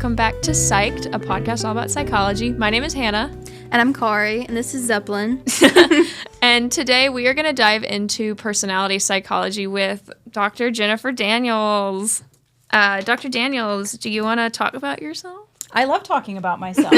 welcome back to Psych'd, a podcast all about psychology. My name is Hannah. And I'm Cari, and this is Zeppelin. And today we are going to dive into personality psychology with Dr. Jennifer Daniels. Dr. Daniels, do you want to talk about yourself? I love talking about myself.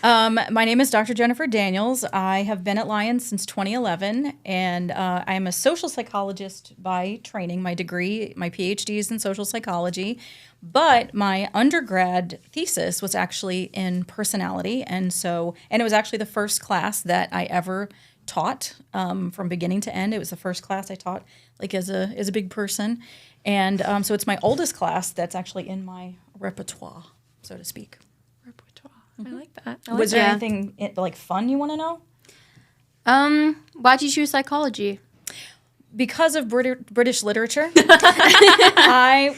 My name is Dr. Jennifer Daniels. I have been at Lyon since 2011, and I'm a social psychologist by training. My degree, my PhD is in social psychology, but my undergrad thesis was actually in personality, and it was actually the first class that I ever taught from beginning to end. It was the first class I taught, like as a big person, and so it's my oldest class that's actually in my repertoire, so to speak. Repertoire. I like that. Was there anything like fun you want to know? Why'd you choose psychology? Because of British literature. I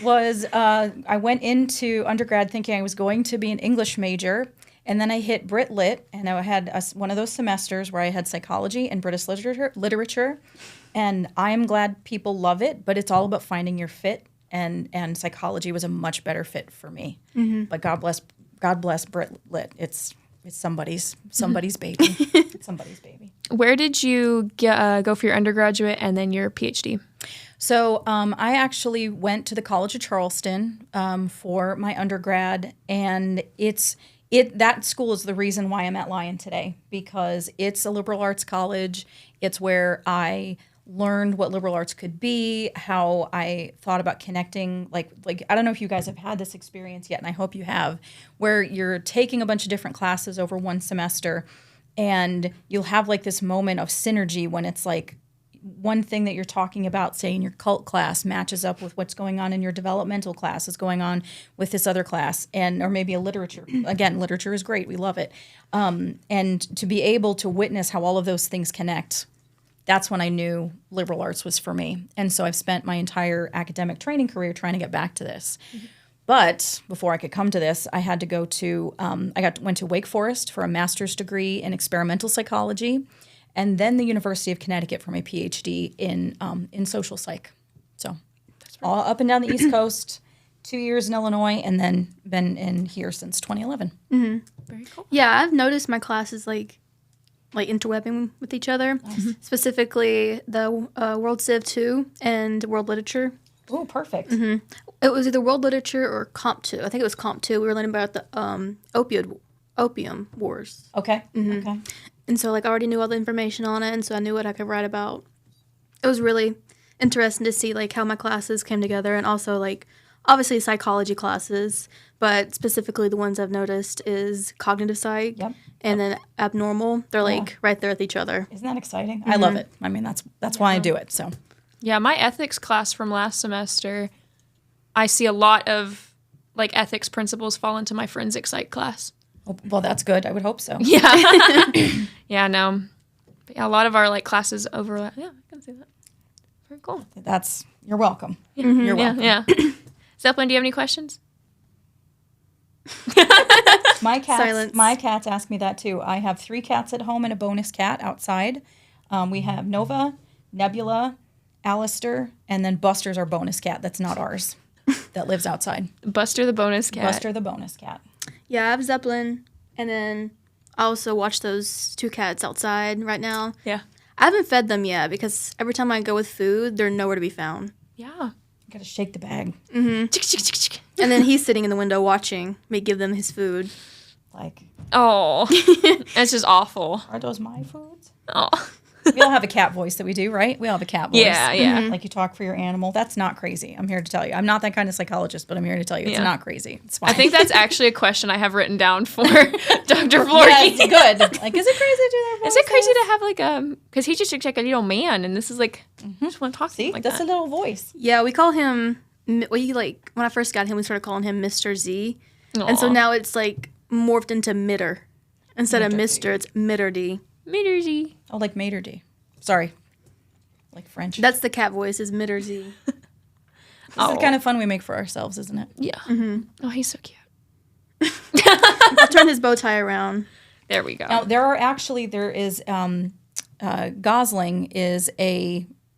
went into undergrad thinking I was going to be an English major, and then I hit Brit Lit, and I had one of those semesters where I had psychology and British literature, and I am glad people love it, but it's all about finding your fit, and psychology was a much better fit for me. Mm-hmm. But God bless Brit Lit. It's somebody's baby. It's somebody's baby. Where did you go for your undergraduate and then your PhD? So I actually went to the College of Charleston for my undergrad, and that school is the reason why I'm at Lyon today, because it's a liberal arts college. It's where I learned what liberal arts could be, how I thought about connecting, like I don't know if you guys have had this experience yet, and I hope you have, where you're taking a bunch of different classes over one semester, and you'll have like this moment of synergy when it's like one thing that you're talking about, say in your cult class, matches up with what's going on in your developmental class is going on with this other class, or maybe a literature. Again, literature is great. We love it. And to be able to witness how all of those things connect, that's when I knew liberal arts was for me. And so I've spent my entire academic training career trying to get back to this. Mm-hmm. But before I could come to this, I had to go to, went to Wake Forest for a master's degree in experimental psychology, and then the University of Connecticut for my PhD in social psych. So all up and down the East Coast, 2 years in Illinois, and then been in here since 2011. Mm-hmm. Very cool. Yeah, I've noticed my classes like interwebbing with each other, specifically the World Civ 2 and World Literature. Oh, perfect. Mm-hmm. It was either World Literature or Comp 2. I think it was Comp 2. We were learning about the opium wars. Okay. Mm-hmm. Okay. And so, I already knew all the information on it, and so I knew what I could write about. It was really interesting to see, how my classes came together, and also, obviously psychology classes, but specifically the ones I've noticed is cognitive psych and then abnormal. They're, right there with each other. Isn't that exciting? Mm-hmm. I love it. I mean, that's why I do it, so. Yeah, my ethics class from last semester, I see a lot of, ethics principles fall into my forensic psych class. Well, that's good. I would hope so. Yeah. Yeah, no. But yeah, a lot of our, classes overlap. Yeah, I can see that. Very cool. You're welcome. Mm-hmm. You're welcome. Yeah. Zeppelin, do you have any questions? My Silence. cats ask me that, too. I have 3 cats at home and a bonus cat outside. We have Nova, Nebula, Alistair, and then Buster's our bonus cat. That's not ours. That lives outside. Buster the bonus cat. Buster the bonus cat. Yeah, I have Zeppelin, and then I also watch those 2 cats outside right now. Yeah. I haven't fed them yet because every time I go with food, they're nowhere to be found. Yeah. You gotta shake the bag. Mm-hmm. And then he's sitting in the window watching me give them his food. Oh, that's just awful. Are those my foods? Oh. We all have a cat voice that we do, right? We all have a cat voice. Yeah. Mm-hmm. You talk for your animal. That's not crazy. I'm here to tell you. I'm not that kind of psychologist, but I'm here to tell you it's not crazy. It's fine. I think that's actually a question I have written down for Dr. Florky. Yeah, it's good. Is it crazy to do that? Is it crazy to have because he's just like a little man, and this is just want to talk to him like that's that. a little voice. Yeah, we call him, when I first got him, we started calling him Mr. Z. Aww. And so now it's morphed into Mitter. Instead of Mr., it's Mitter D. Mitter Z. Oh, like Mater D. Sorry. Like French. That's the cat voice, is Mitter Z. This is the kind of fun we make for ourselves, isn't it? Yeah. Mm-hmm. Oh, he's so cute. I'll turn his bow tie around. There we go. Now, there is, Gosling is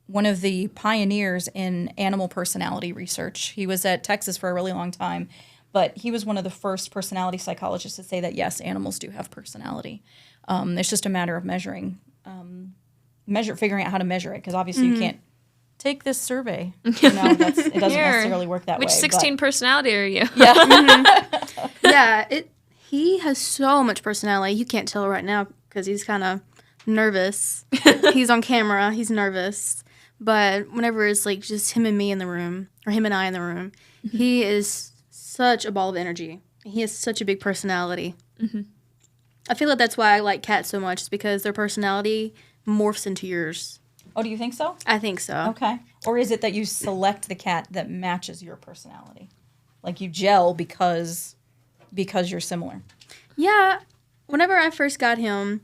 one of the pioneers in animal personality research. He was at Texas for a really long time, But he was one of the first personality psychologists to say that, yes, animals do have personality. It's just a matter of figuring out how to measure it, because obviously you can't take this survey. It doesn't necessarily work that way. Which 16 personality are you? Yeah, he has so much personality. You can't tell right now because he's kind of nervous. He's on camera. He's nervous. But whenever it's like just him and me in the room, or him and I in the room, he is such a ball of energy. He has such a big personality. I feel like that's why I like cats so much, is because their personality morphs into yours. Oh, do you think so? I think so. Okay. Or is it that you select the cat that matches your personality? Like you gel because you're similar? Yeah. Whenever I first got him,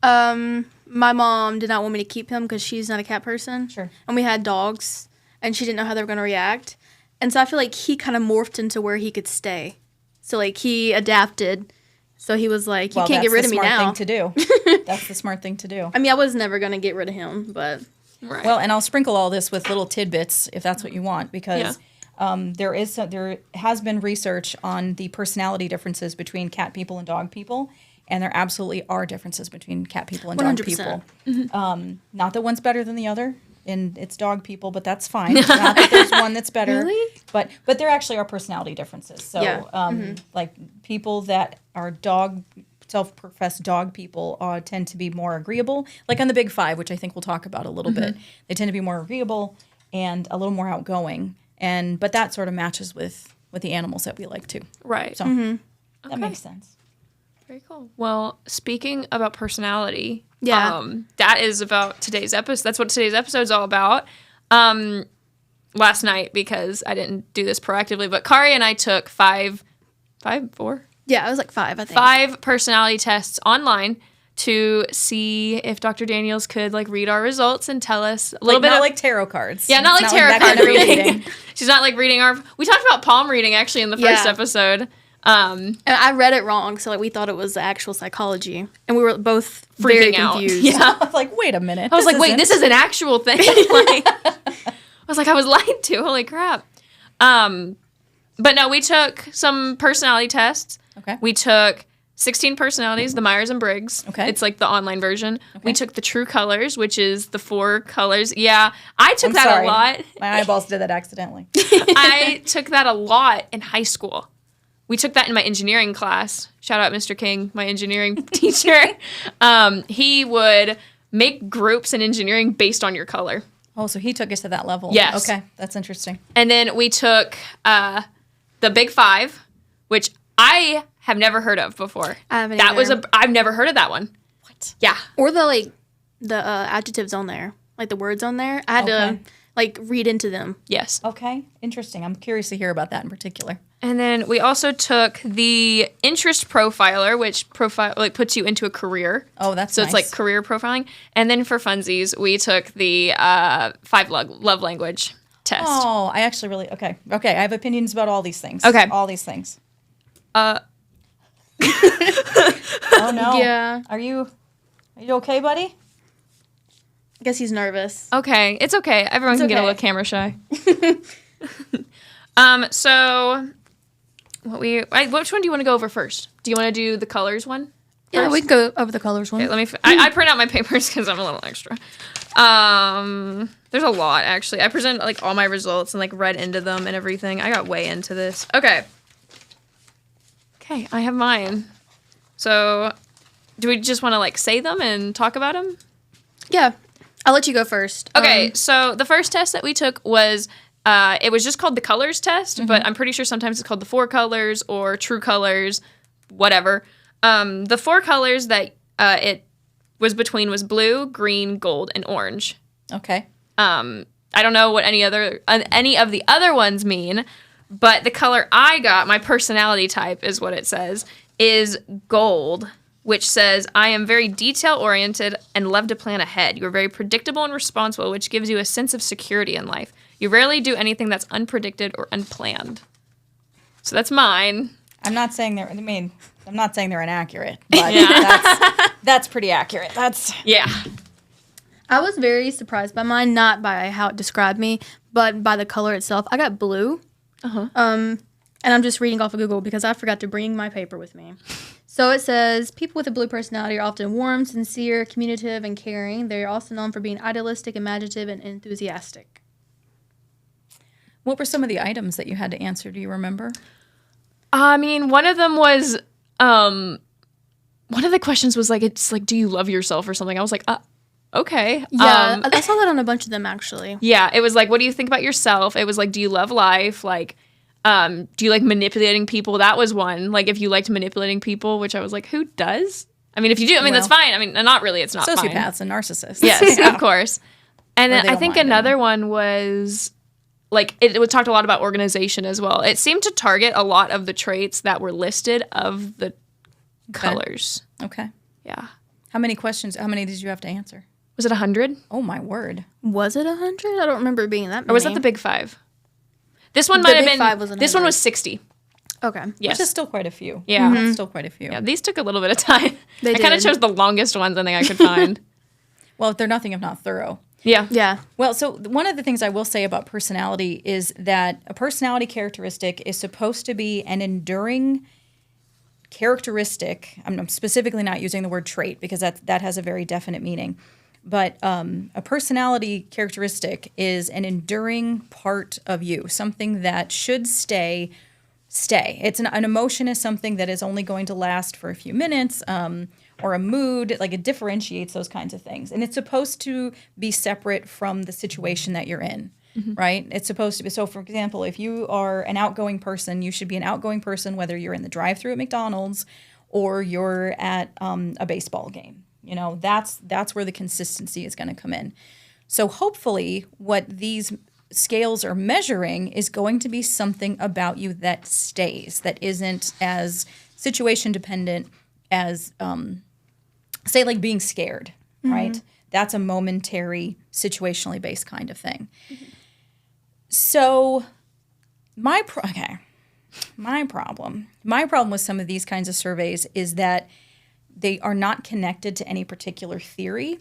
my mom did not want me to keep him because she's not a cat person. Sure. And we had dogs, and she didn't know how they were going to react. And so I feel like he kind of morphed into where he could stay. So, like, he adapted. So he was like, you can't get rid of me now. That's the smart thing to do. That's the smart thing to do. I mean, I was never going to get rid of him, but... Right. Well, and I'll sprinkle all this with little tidbits if that's what you want, because there has been research on the personality differences between cat people and dog people, and there absolutely are differences between cat people and dog 100%. people. Not that one's better than the other, and it's dog people, but that's fine. Not that there's one that's better. Really? But there actually are personality differences. So, like people that are self-professed dog people tend to be more agreeable. Like on the Big Five, which I think we'll talk about a little bit, they tend to be more agreeable and a little more outgoing. But that sort of matches with the animals that we like too. Right. So that makes sense. Very cool. Well, speaking about personality, that is about today's episode. That's what today's episode is all about. Last night, because I didn't do this proactively, but Cari and I took four? Yeah, I was like 5, I think. 5 personality tests online to see if Dr. Daniels could like read our results and tell us a little bit. Not like tarot cards. Yeah, not like It's tarot that card kind of reading. She's not like reading our. We talked about palm reading actually in the first episode. And I read it wrong, so like we thought it was actual psychology, and we were both very Freaking out. confused. Yeah, I was like, wait a minute. I was like, wait, this is an actual thing. Like, I was like, I was lied to. Holy crap. But no, we took some personality tests. Okay. We took 16 personalities, the Myers and Briggs. Okay. It's like the online version. Okay. We took the True Colors, which is the 4 colors. Yeah, I took that a lot. My eyeballs did that accidentally. I took that a lot in high school. We took that in my engineering class. Shout out Mr. King, my engineering teacher. He would make groups in engineering based on your color. Oh, so he took us to that level. Yes. Okay, that's interesting. And then we took the Big Five, which I have never heard of before. I haven't either. I've never heard of that one. What? Yeah. Or the adjectives on there, like the words on there. I had to like read into them. Yes. Okay, interesting. I'm curious to hear about that in particular. And then we also took the interest profiler, which puts you into a career. Oh, that's so nice. It's like career profiling. And then for funsies, we took the 5 love language test. Oh, I actually really okay. I have opinions about all these things. Okay, all these things. Oh no. Yeah. Are you okay, buddy? I guess he's nervous. Okay, it's okay. Everyone can get a little camera shy. So which one do you want to go over first? Do you want to do the colors one? Yeah, we can go over the colors one. Okay, let me. I print out my papers because I'm a little extra. There's a lot actually. I presented like all my results and like read into them and everything. I got way into this. Okay, I have mine. So, do we just want to like say them and talk about them? Yeah, I'll let you go first. Okay, so the first test that we took was. It was just called the colors test, but I'm pretty sure sometimes it's called the 4 colors or true colors, whatever. The 4 colors that it was between was blue, green, gold, and orange. Okay. I don't know what any of the other ones mean, but the color I got, my personality type is what it says, is gold, which says, I am very detail-oriented and love to plan ahead. You are very predictable and responsible, which gives you a sense of security in life. You rarely do anything that's unpredicted or unplanned. So that's mine. I'm not saying they're inaccurate, but that's pretty accurate. Yeah. I was very surprised by mine, not by how it described me, but by the color itself. I got blue. And I'm just reading off of Google because I forgot to bring my paper with me. So it says, people with a blue personality are often warm, sincere, communicative, and caring. They're also known for being idealistic, imaginative, and enthusiastic. What were some of the items that you had to answer? Do you remember? I mean, one of them was, one of the questions was like, it's like, do you love yourself or something? I was like, okay. Yeah, I saw that on a bunch of them, actually. Yeah, it was like, what do you think about yourself? It was like, do you love life? Like, do you like manipulating people? That was one. Like, if you liked manipulating people, which I was like, who does? I mean, if you do, I mean, that's fine. I mean, not really. It's not fine. Sociopaths and narcissists. Yes, of course. And then they I don't think mind another one was, like, it talked a lot about organization as well. It seemed to target a lot of the traits that were listed of the colors. Okay. Yeah. How many did you have to answer? Was it 100? Oh, my word. Was it 100? I don't remember it being that many. Or was that the big five? This one The might have big been. five was This one 100. was 60. Okay. Yes. Which is still quite a few. Yeah. That's still quite a few. Yeah, these took a little bit of time. They I kind of did. chose the longest ones I think I could find. Well, they're nothing if not thorough. Yeah. Yeah. Well, so one of the things I will say about personality is that a personality characteristic is supposed to be an enduring characteristic. I'm specifically not using the word trait because that has a very definite meaning. But a personality characteristic is an enduring part of you, something that should stay. It's an emotion is something that is only going to last for a few minutes, or a mood, like it differentiates those kinds of things. And it's supposed to be separate from the situation that you're in, right? It's supposed to be. So, for example, if you are an outgoing person, you should be an outgoing person whether you're in the drive-thru at McDonald's or you're at a baseball game. You know, that's where the consistency is going to come in. So hopefully what these scales are measuring is going to be something about you that stays, that isn't as situation dependent as, say, like being scared, right? That's a momentary, situationally based kind of thing. So my problem with some of these kinds of surveys is that they are not connected to any particular theory.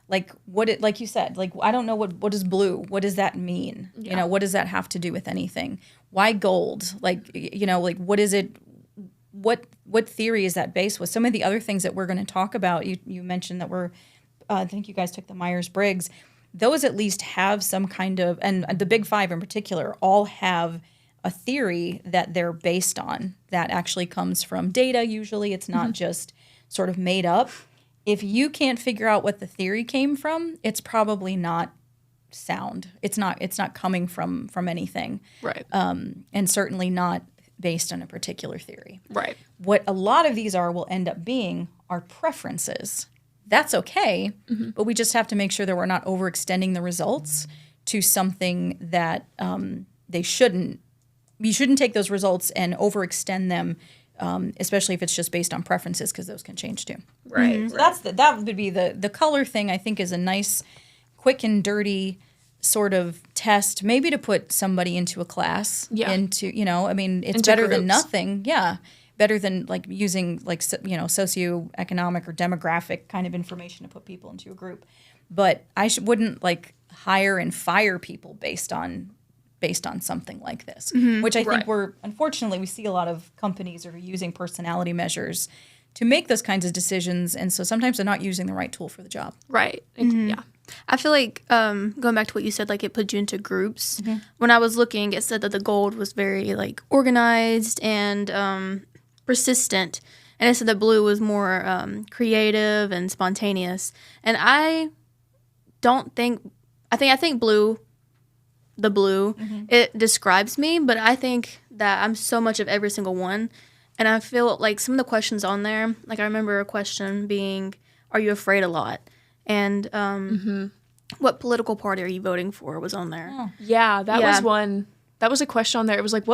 Like like you said, like I don't know what is blue. What does that mean? Yeah. You know, what does that have to do with anything? Why gold? Like, you know, like what is it? What theory is that based with? Some of the other things that we're going to talk about, you mentioned that I think you guys took the Myers-Briggs. Those at least have some kind of, and the big five in particular, all have a theory that they're based on that actually comes from data. Usually it's not just sort of made up. If you can't figure out what the theory came from, it's probably not sound. It's not coming from anything. Right. And certainly not based on a particular theory. Right. What a lot of these will end up being are preferences. That's okay, but we just have to make sure that we're not overextending the results to something that they shouldn't. You shouldn't take those results and overextend them, especially if it's just based on preferences, because those can change too. Right. So that would be the color thing. I think is a nice, quick and dirty sort of test, maybe to put somebody into a class. Yeah. Into, you know, I mean, it's into better groups. than nothing. Yeah. Better than like using like, you know, socioeconomic or demographic kind of information to put people into a group. But I wouldn't like hire and fire people based on something like this, which I think unfortunately we see a lot of companies are using personality measures to make those kinds of decisions. And so sometimes they're not using the right tool for the job. Right. Yeah. I feel like going back to what you said, like it put you into groups. When I was looking, it said that the gold was very like organized and persistent, and it said that blue was more creative and spontaneous. And I think blue, it describes me, but I think that I'm so much of every single one. And I feel like some of the questions on there, like I remember a question being, "Are you afraid a lot?" And what political party are you voting for was on there. Oh. Yeah, that was one. That was a question on there. It was like,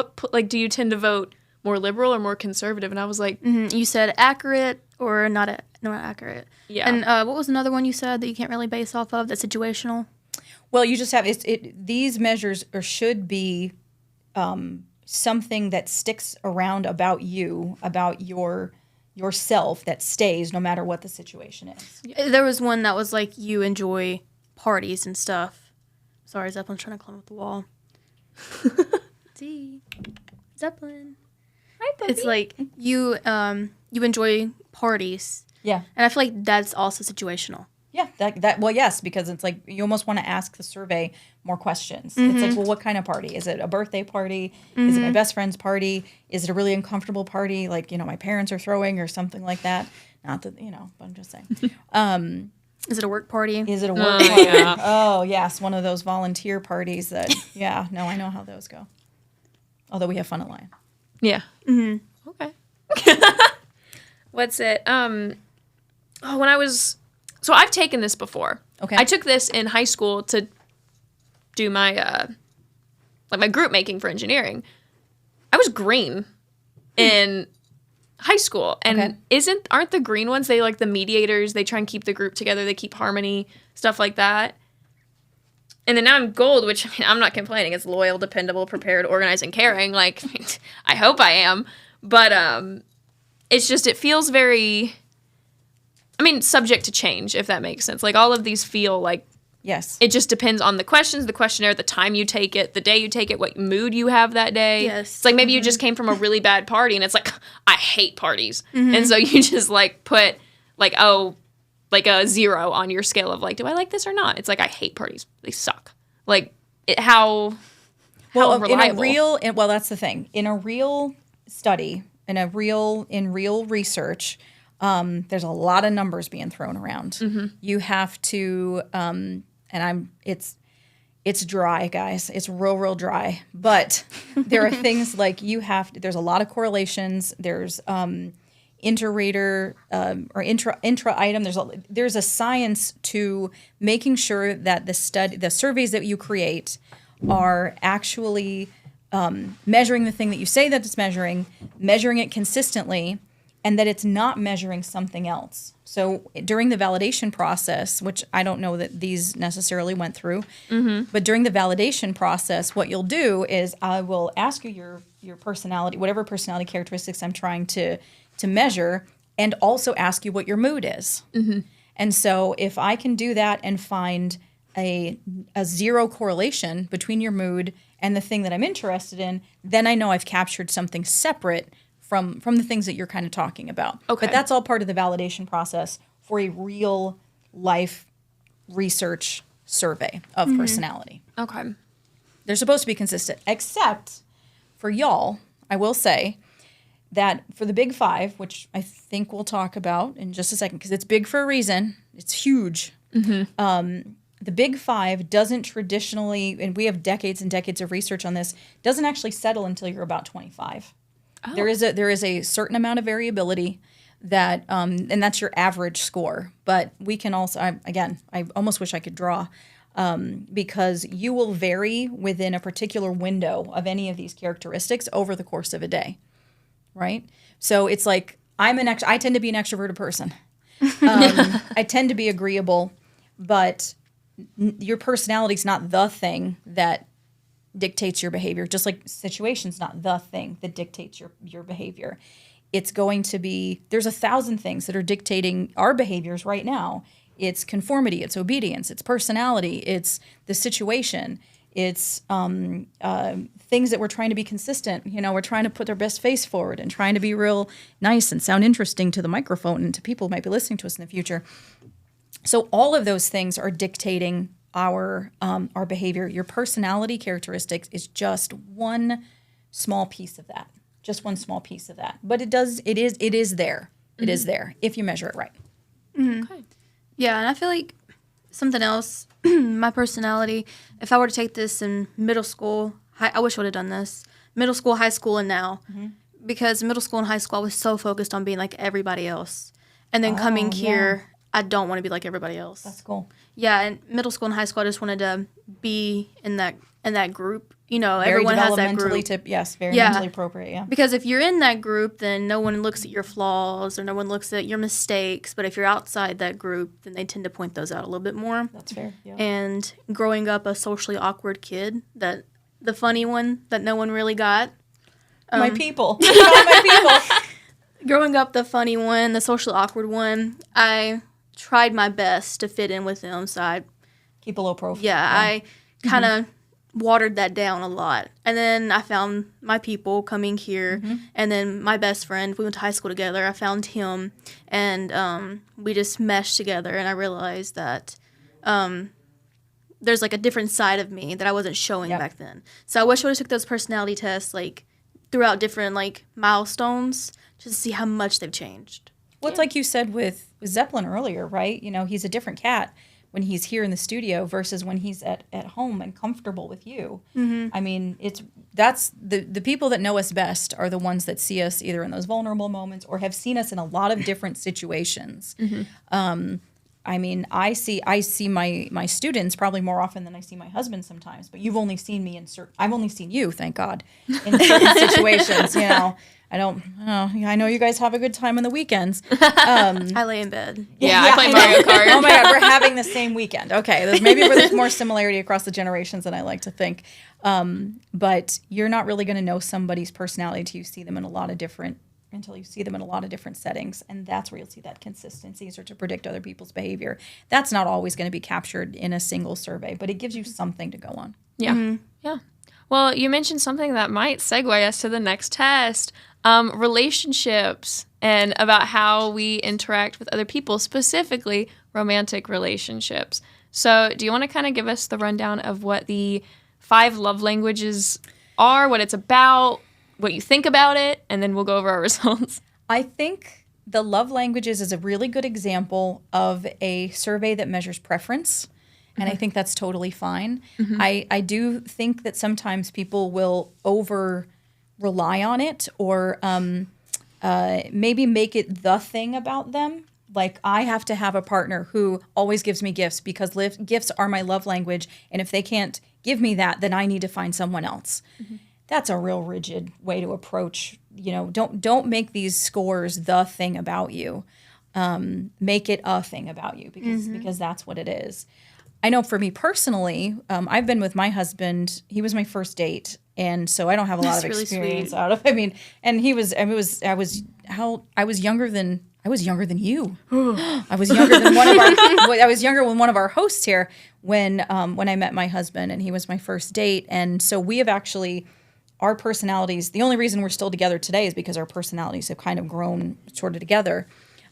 do you tend to vote more liberal or more conservative? And I was like, You said accurate or not accurate. Yeah. And what was another one you said that you can't really base off of? That's situational. Well, you just have these measures should be something that sticks around about you, about yourself, that stays no matter what the situation is. There was one that was like you enjoy parties and stuff. Sorry, Zeppelin's trying to climb up the wall. See. Zeppelin. Hi, puppy. It's like you enjoy parties. Yeah. And I feel like that's also situational. Yeah, well, yes, because it's like you almost want to ask the survey more questions. It's like, well, what kind of party? Is it a birthday party? Is it my best friend's party? Is it a really uncomfortable party, like, my parents are throwing or something like that? Not that, but I'm just saying. Is it a work party? Is it a work party? Yeah. Oh, yes, one of those volunteer parties that, I know how those go. Although we have fun at Lyon. Yeah. Okay. What's it? When I was... So I've taken this before. Okay. I took this in high school to do my my group making for engineering. I was green in high school, and aren't the green ones, they like the mediators? They try and keep the group together. They keep harmony, stuff like that. And then now I'm gold, which I'm not complaining. It's loyal, dependable, prepared, organized, and caring. Like I hope I am, but it's just it feels very. Subject to change, if that makes sense. Like, all of these feel like... Yes. It just depends on the questions, the questionnaire, the time you take it, the day you take it, what mood you have that day. Yes. It's like maybe you just came from a really bad party, and it's like, I hate parties. And so you just, like, put, like, a 0 on your scale of, like, do I like this or not? It's like, I hate parties. They suck. Like, how reliable? Well, that's the thing. In a real study, in real research... there's a lot of numbers being thrown around. You have to, it's dry, guys. It's real dry. But there are things like there's a lot of correlations. There's inter-rater or intra-item. There's a science to making sure that the surveys that you create are actually measuring the thing that you say that it's measuring it consistently, and that it's not measuring something else. So during the validation process, which I don't know that these necessarily went through, but during the validation process, what you'll do is I will ask you your personality, whatever personality characteristics I'm trying to measure, and also ask you what your mood is. And so if I can do that and find a 0 correlation between your mood and the thing that I'm interested in, then I know I've captured something separate from the things that you're kind of talking about. Okay. But that's all part of the validation process for a real life research survey of personality. Okay. They're supposed to be consistent, except for y'all, I will say that for the Big 5, which I think we'll talk about in just a second, because it's big for a reason. It's huge. The Big 5 doesn't traditionally, and we have decades and decades of research on this, doesn't actually settle until you're about 25. Oh. There is a certain amount of variability that, and that's your average score. But we can also, I almost wish I could draw, because you will vary within a particular window of any of these characteristics over the course of a day, right? So it's like I tend to be an extroverted person. I tend to be agreeable, but your personality's not the thing that dictates your behavior, just like situation's not the thing that dictates your behavior. It's going to be, there's 1,000 things that are dictating our behaviors right now. It's conformity, it's obedience, it's personality, it's the situation, it's things that we're trying to be consistent. We're trying to put our best face forward and trying to be real nice and sound interesting to the microphone and to people who might be listening to us in the future. So all of those things are dictating our behavior. Your personality characteristics is just one small piece of that. Just one small piece of that. But it is there. It is there if you measure it right. Okay. Yeah, and I feel like something else, my personality, if I were to take this in middle school, I wish I would have done this. Middle school, high school, and now. Because middle school and high school, I was so focused on being like everybody else. And then coming here, I don't want to be like everybody else. That's cool. Yeah, in middle school and high school, I just wanted to be in that group. Very everyone has that group. Very mentally appropriate, yeah. Because if you're in that group, then no one looks at your flaws or no one looks at your mistakes. But if you're outside that group, then they tend to point those out a little bit more. That's fair, yeah. And growing up a socially awkward kid, the funny one that no one really got. My people. My people. Growing up the funny one, the socially awkward one, I tried my best to fit in with them. So I keep a low profile. Yeah, I kind of watered that down a lot. And then I found my people coming here, and then my best friend, we went to high school together. I found him, and we just meshed together, and I realized that there's like a different side of me that I wasn't showing back then. So I wish I would have took those personality tests like throughout different like milestones just to see how much they've changed. Well, it's like you said with Zeppelin earlier, right? You know, he's a different cat when he's here in the studio versus when he's at home and comfortable with you. I mean, that's the people that know us best are the ones that see us either in those vulnerable moments or have seen us in a lot of different situations. I mean, I see my students probably more often than I see my husband sometimes. But you've only seen me I've only seen you, thank God, in certain situations. You know, I know you guys have a good time on the weekends. I lay in bed. Yeah, I play Mario Kart. Oh my God, we're having the same weekend. Okay, there's more similarity across the generations than I like to think. But you're not really going to know somebody's personality until you see them in a lot of different settings, and that's where you'll see that consistency, or to predict other people's behavior. That's not always going to be captured in a single survey, but it gives you something to go on. Yeah. Yeah. Well, you mentioned something that might segue us to the next test, relationships, and about how we interact with other people, specifically romantic relationships. So do you want to kind of give us the rundown of what the 5 love languages are, what it's about, what you think about it, and then we'll go over our results. I think the love languages is a really good example of a survey that measures preference, and I think that's totally fine. I do think that sometimes people will over rely on it or maybe make it the thing about them. Like, I have to have a partner who always gives me gifts because gifts are my love language, and if they can't give me that, then I need to find someone else. That's a real rigid way to approach, you know, don't make these scores the thing about you. Make it a thing about you because that's what it is. I know for me personally, I've been with my husband. He was my first date, and so I don't have a lot of experience out of. I mean, and I was younger than you. I was younger than one of our hosts here when I met my husband, and he was my first date, and so we have actually. Our personalities, the only reason we're still together today is because our personalities have kind of grown sort of together.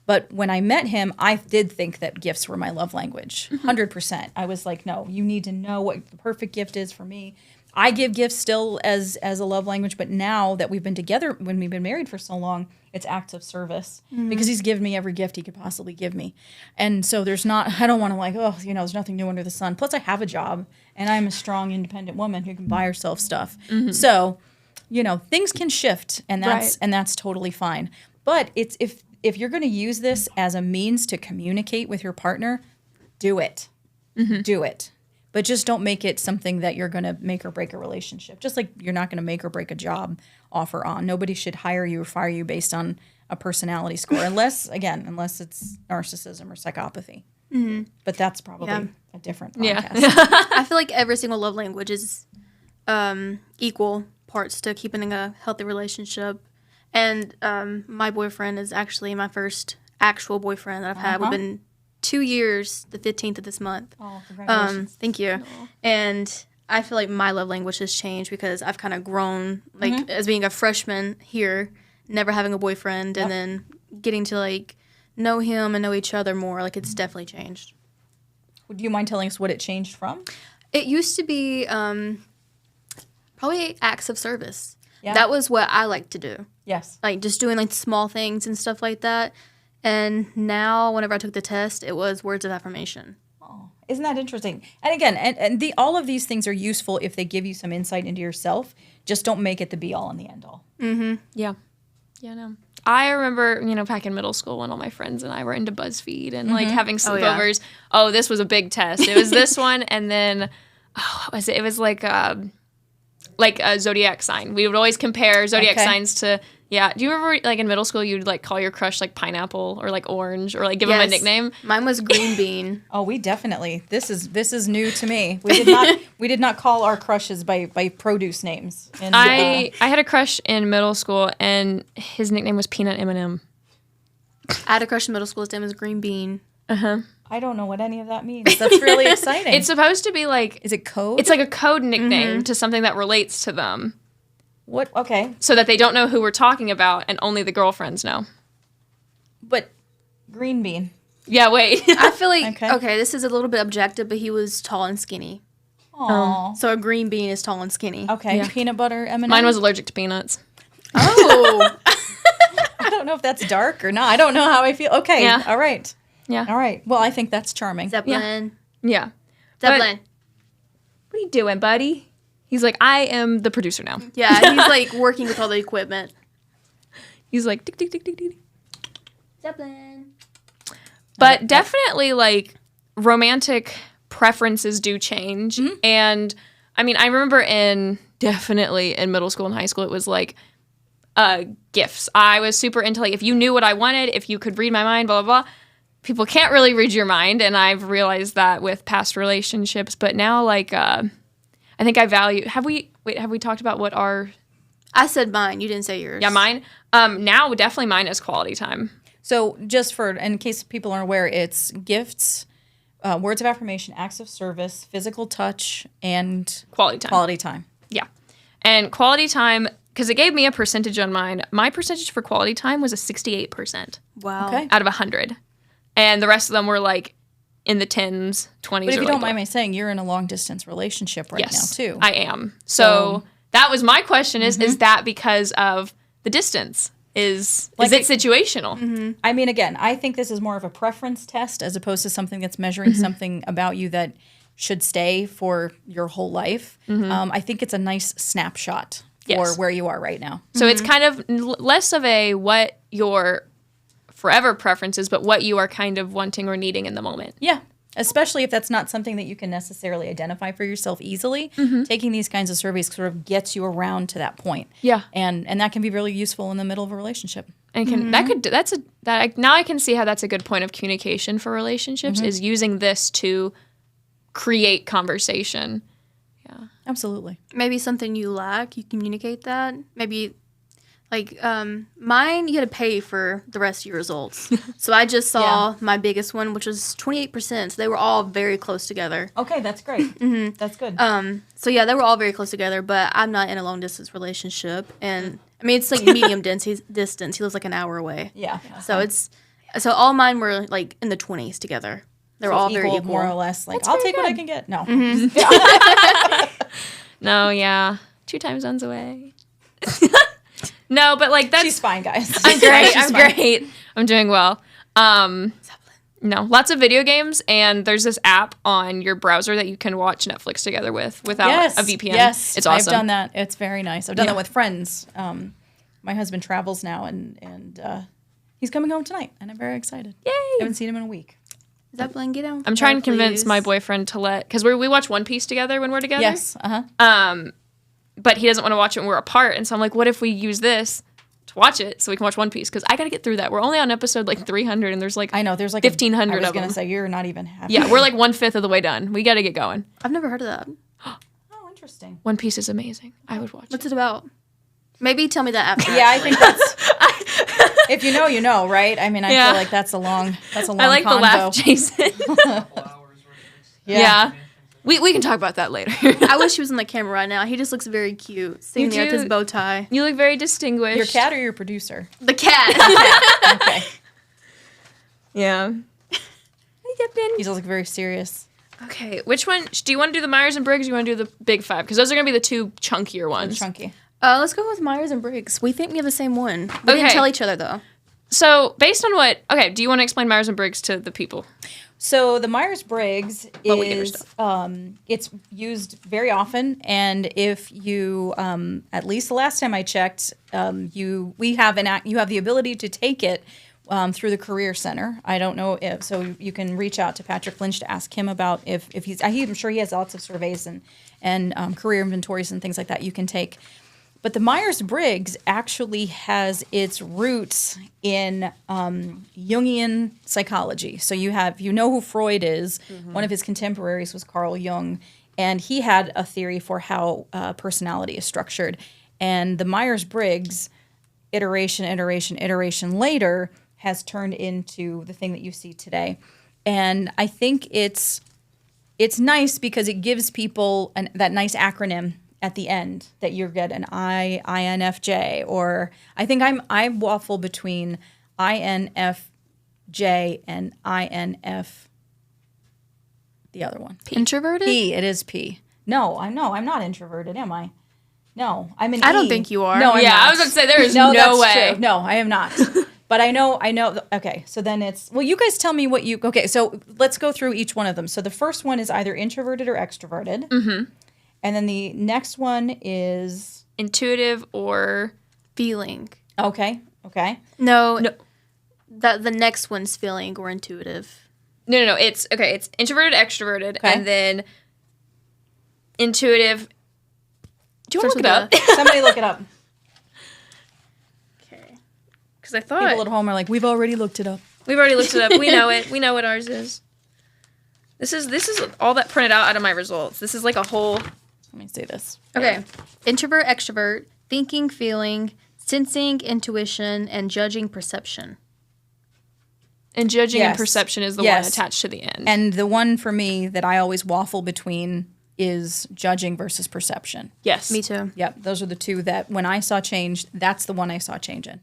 But when I met him, I did think that gifts were my love language, 100%. I was like, no, you need to know what the perfect gift is for me. I give gifts still as a love language, but now that we've been together, when we've been married for so long, it's acts of service because he's given me every gift he could possibly give me. And so I don't want to there's nothing new under the sun. Plus I have a job and I'm a strong, independent woman who can buy herself stuff. So, things can shift and that's totally fine. But it's if you're going to use this as a means to communicate with your partner, do it. Do it. But just don't make it something that you're going to make or break a relationship. Just like you're not going to make or break a job offer on. Nobody should hire you or fire you based on a personality score, unless it's narcissism or psychopathy. But that's probably a different podcast. I feel like every single love language is equal parts to keeping a healthy relationship. And my boyfriend is actually my first actual boyfriend that I've had. We've been 2 years, the 15th of this month. Oh, congratulations. Thank you. Aww. And I feel like my love language has changed because I've kind of grown, as being a freshman here, never having a boyfriend, and then getting to, know him and know each other more. It's definitely changed. Do you mind telling us what it changed from? It used to be probably acts of service. Yeah. That was what I liked to do. Yes. Just doing, small things and stuff like that. And now, whenever I took the test, it was words of affirmation. Oh, isn't that interesting? And again, all of these things are useful if they give you some insight into yourself. Just don't make it the be all and the end all. Yeah. Yeah, no. I remember, back in middle school when all my friends and I were into BuzzFeed and having sleepovers. Oh, this was a big test. It was this one, and then what was it? It was like a zodiac sign. We would always compare zodiac signs to. Yeah. Do you remember, in middle school, you'd, call your crush, pineapple or, orange or, give them a nickname? Mine was green bean. Oh, we definitely. This is new to me. We did not call our crushes by produce names. And, I had a crush in middle school, and his nickname was Peanut M&M. I had a crush in middle school. His name was Green Bean. I I don't know what any of that means. That's really exciting. It's supposed to be like, Is it code? it's like a code nickname to something that relates to them what? Okay. so that they don't know who we're talking about and only the girlfriends know. But green bean. Yeah, wait. I feel like Okay. okay, this is a little bit objective, but he was tall and skinny. Aww. So a green bean is tall and skinny. Okay. Yeah. Peanut butter M&M. Mine was allergic to peanuts. Oh, I don't know if that's dark or not. I don't know how I feel. Okay. Yeah. All right. Yeah. All right. Well, I think that's charming. Zeppelin. Yeah. Zeppelin. What are you doing, buddy? He's like, I am the producer now. Yeah, he's like working with all the equipment. He's like, tick, tick, tick, tick, tick. Zeppelin. But definitely, like, romantic preferences do change. And, I mean, I remember definitely in middle school and high school, it was like gifts. I was super into, like, if you knew what I wanted, if you could read my mind, blah, blah, blah. People can't really read your mind, and I've realized that with past relationships. But now, like, I think I value... Have we talked about what our... I said mine. You didn't say yours. Yeah, mine? Now, definitely mine is quality time. So just in case people aren't aware, it's gifts, words of affirmation, acts of service, physical touch, and Quality time. quality time. Yeah. And quality time, because it gave me a percentage on mine. My percentage for quality time was a 68% Wow. Okay. out of 100. And the rest of them were like in the 10s, 20s. But if or you like don't mind me saying, you're in a long distance relationship right now too. I am. So that was my question is that because of the distance? Is it situational? I mean, again, I think this is more of a preference test as opposed to something that's measuring something about you that should stay for your whole life. I think it's a nice snapshot for Yes. where you are right now. So it's kind of less of a what your forever preference is, but what you are kind of wanting or needing in the moment. Yeah. Especially if that's not something that you can necessarily identify for yourself easily. Taking these kinds of surveys sort of gets you around to that point. Yeah. And that can be really useful in the middle of a relationship. And now I can see how that's a good point of communication for relationships is using this to create conversation. Absolutely. Maybe something you lack, you communicate that. Maybe, like, mine, you had to pay for the rest of your results. So I just saw my biggest one, which was 28%. So they were all very close together. Okay, that's great. That's good. So yeah, they were all very close together, but I'm not in a long distance relationship. And I mean, it's like medium distance. He lives like an hour away. Yeah. So all mine were like in the 20s together. They were all very equal. more or less. Like, That's I'll very take what I good. can get. No. No, yeah. 2 time zones away. No, but like that's She's fine, guys. I'm great. She's I'm fine. great. I'm doing well. No, lots of video games, and there's this app on your browser that you can watch Netflix together without a VPN. Yes, It's awesome. I've done that. It's very nice. I've done Yeah. that with friends. My husband travels now, and he's coming home tonight, and I'm very excited. Yay! Haven't seen him in a week. Zeppelin, get out. I'm trying to there, convince please. my boyfriend to because we watch One Piece together when we're together. Yes. Uh-huh. But he doesn't want to watch it when we're apart, and so I'm like, what if we use this to watch it so we can watch One Piece? Because I got to get through that. We're only on episode like 300, and there's like I know. There's like 1,500 I was of gonna them. say you're not even happy. Yeah, we're like 1/5 of the way done. We got to get going. I've never heard of that. Oh, interesting. One Piece is amazing. I would watch What's it. it about? Maybe tell me that after. Yeah, I think that's. If you know, you know, right? I mean, I Yeah. feel like that's a long. I like the convo. laugh, Jason. Yeah. We can talk about that later. I wish he was on the camera right now. He just looks very cute, sitting there with do. his bow tie. You look very distinguished. Your cat or your producer? The cat. Okay. Yeah. He's like very serious. Okay, which one? Do you want to do the Myers and Briggs or you want to do the big 5? Because those are going to be the 2 chunkier ones. Chunky. Let's go with Myers and Briggs. We think we have the same one. We didn't Okay. tell each other though. So, based on what... Okay, do you want to explain Myers and Briggs to the people? So the Myers-Briggs Well, we get your is stuff. it's used very often, and if you at least the last time I checked, you have the ability to take it through the Career Center. I don't know if so you can reach out to Patrick Lynch to ask him about if I'm sure he has lots of surveys and career inventories and things like that you can take. But the Myers-Briggs actually has its roots in Jungian psychology. So you know who Freud is. Mm-hmm. One of his contemporaries was Carl Jung, and he had a theory for how personality is structured. And the Myers-Briggs iteration later has turned into the thing that you see today. And I think it's nice because it gives people that nice acronym at the end that you get an INFJ, or I think I waffle between INFJ and INF. The other one, Introverted? P. It is P. No, I'm not introverted, am I? No, I'm an I E. don't think you are. No, I'm not. I was going to say there is No, that's way. true. No, I am not. But I know. Okay, so then you guys tell me what you. Okay, so let's go through each one of them. So the first one is either introverted or extroverted. Mm-hmm. And then the next one is intuitive or feeling. Okay. No. The next one's feeling or intuitive. No. It's okay. It's introverted, extroverted, and then intuitive. Do you want to look it up? Somebody look it up. Okay. Because I thought People at home are like, we've already looked it up. we've already looked it up. We know it. We know what ours is. This is all that printed out of my results. This is like a whole. Let me see this. Okay. Introvert, extrovert, thinking, feeling, sensing, intuition, and judging, perception. And judging and Yes. perception is the Yes. one attached to the end. And the one for me that I always waffle between is judging versus perception. yes. Me too. Yep, those are the two that when I saw change, that's the one I saw change in.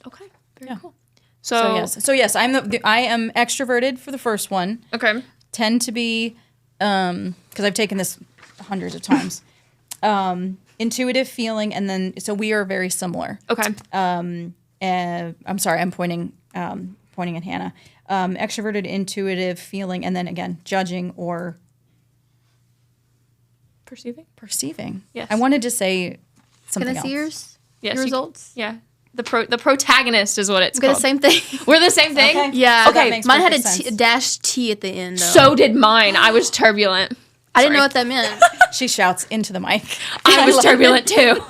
Okay. Very Yeah. cool. So yes, I am extroverted for the first one. Okay. Tend to be because I've taken this hundreds of times. Intuitive, feeling, and then so we are very similar. Okay. I'm sorry, I'm pointing at Hannah. Extroverted, intuitive, feeling, and then again judging or perceiving. Yes. I wanted to say something Can I see else. yours? Yes, Your you- results? Yeah. The protagonist is what it's We got called. the same thing. We're the same thing. Okay. Yeah. So that makes Mine had a perfect sense. dash T at the end, though. So did mine. I was turbulent. I didn't know Sorry. what that meant. She shouts into the mic. I was turbulent too.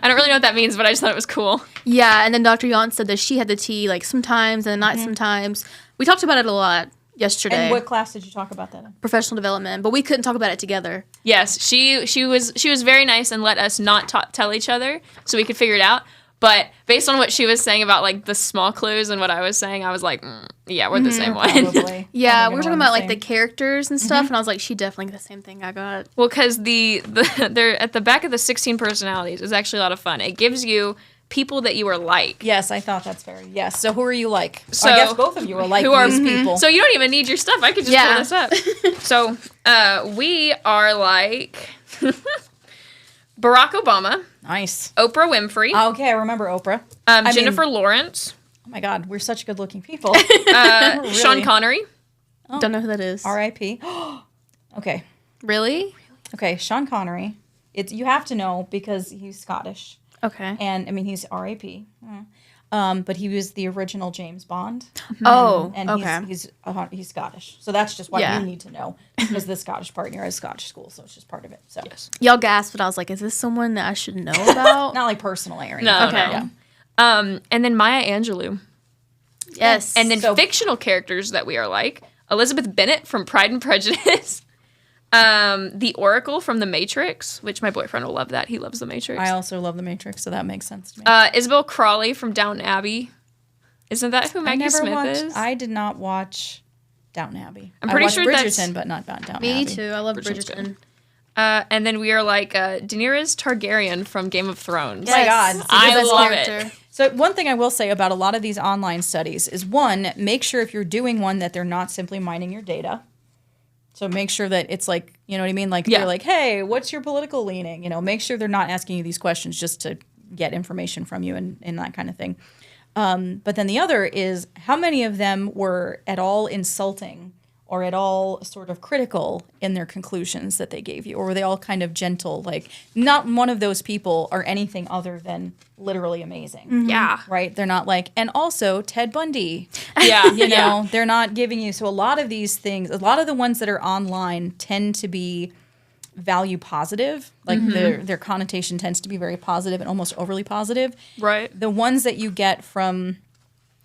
I don't really know what that means, but I just thought it was cool. Yeah, and then Dr. Yon said that she had the T like sometimes and not sometimes. We talked about it a lot yesterday. And what class did you talk about that in? Professional development, but we couldn't talk about it together. Yes, she was very nice and let us not tell each other so we could figure it out. But based on what she was saying about like the small clues and what I was saying, I was like, yeah, we're the same one. Probably. Yeah, Probably we were talking gonna about run like the characters and stuff, and I was like, she definitely got the same thing I got. Well, because they're at the back of the 16 personalities is actually a lot of fun. It gives you people that you are like. Yes, I thought that's fair. Yes. So who are you like? So- I guess both of you are like Who are- these people. So you don't even need your stuff. I could just Yeah. pull this up. So we are like Barack Obama, Nice. Oprah Winfrey, Okay, I remember Oprah. I Jennifer mean, Lawrence, oh my God, we're such good looking people. Sean Connery. Don't know who that is. R.I.P. Okay. Really? Okay, Sean Connery. You have to know because he's Scottish. Okay. And I mean he's R.I.P. But he was the original James Bond. Oh, And okay. he's Scottish. So that's just why Yeah. you need to know. Because the Scottish partner is Scottish school, so it's just part of it. So Yes. Y'all gasped, but I was like, is this someone that I should know about? not like personally or anything. No, Okay. no. And then Maya Angelou. Yes. And then So- fictional characters that we are like Elizabeth Bennet from Pride and Prejudice. The Oracle from The Matrix, which my boyfriend will love that. He loves The Matrix. I also love The Matrix, so that makes sense to me. Isabel Crawley from Downton Abbey. Isn't that who Maggie Smith watched. is? I did not watch Downton Abbey. I'm pretty I watched sure Bridgerton, that's- but not Downton Me Abbey. too. I love Bridgerton's Bridgerton. And then we are like Daenerys Targaryen from Game of Thrones. my God. It's a I good love character. So one thing I will say about a lot of these online studies is one, make sure if you're doing one that they're not simply mining your data. So make sure that it's like, you know what I mean? Like, Yeah. they're like, hey, what's your political leaning? You know, make sure they're not asking you these questions just to get information from you and that kind of thing. But then the other is how many of them were at all insulting or at all sort of critical in their conclusions that they gave you? Or were they all kind of gentle? Like, not one of those people are anything other than literally amazing. Yeah. Right? They're not like, and also Ted Bundy. Yeah. You know, they're not giving you. So a lot of these things, a lot of the ones that are online tend to be value positive. Like their connotation tends to be very positive and almost overly positive. Right. The ones that you get from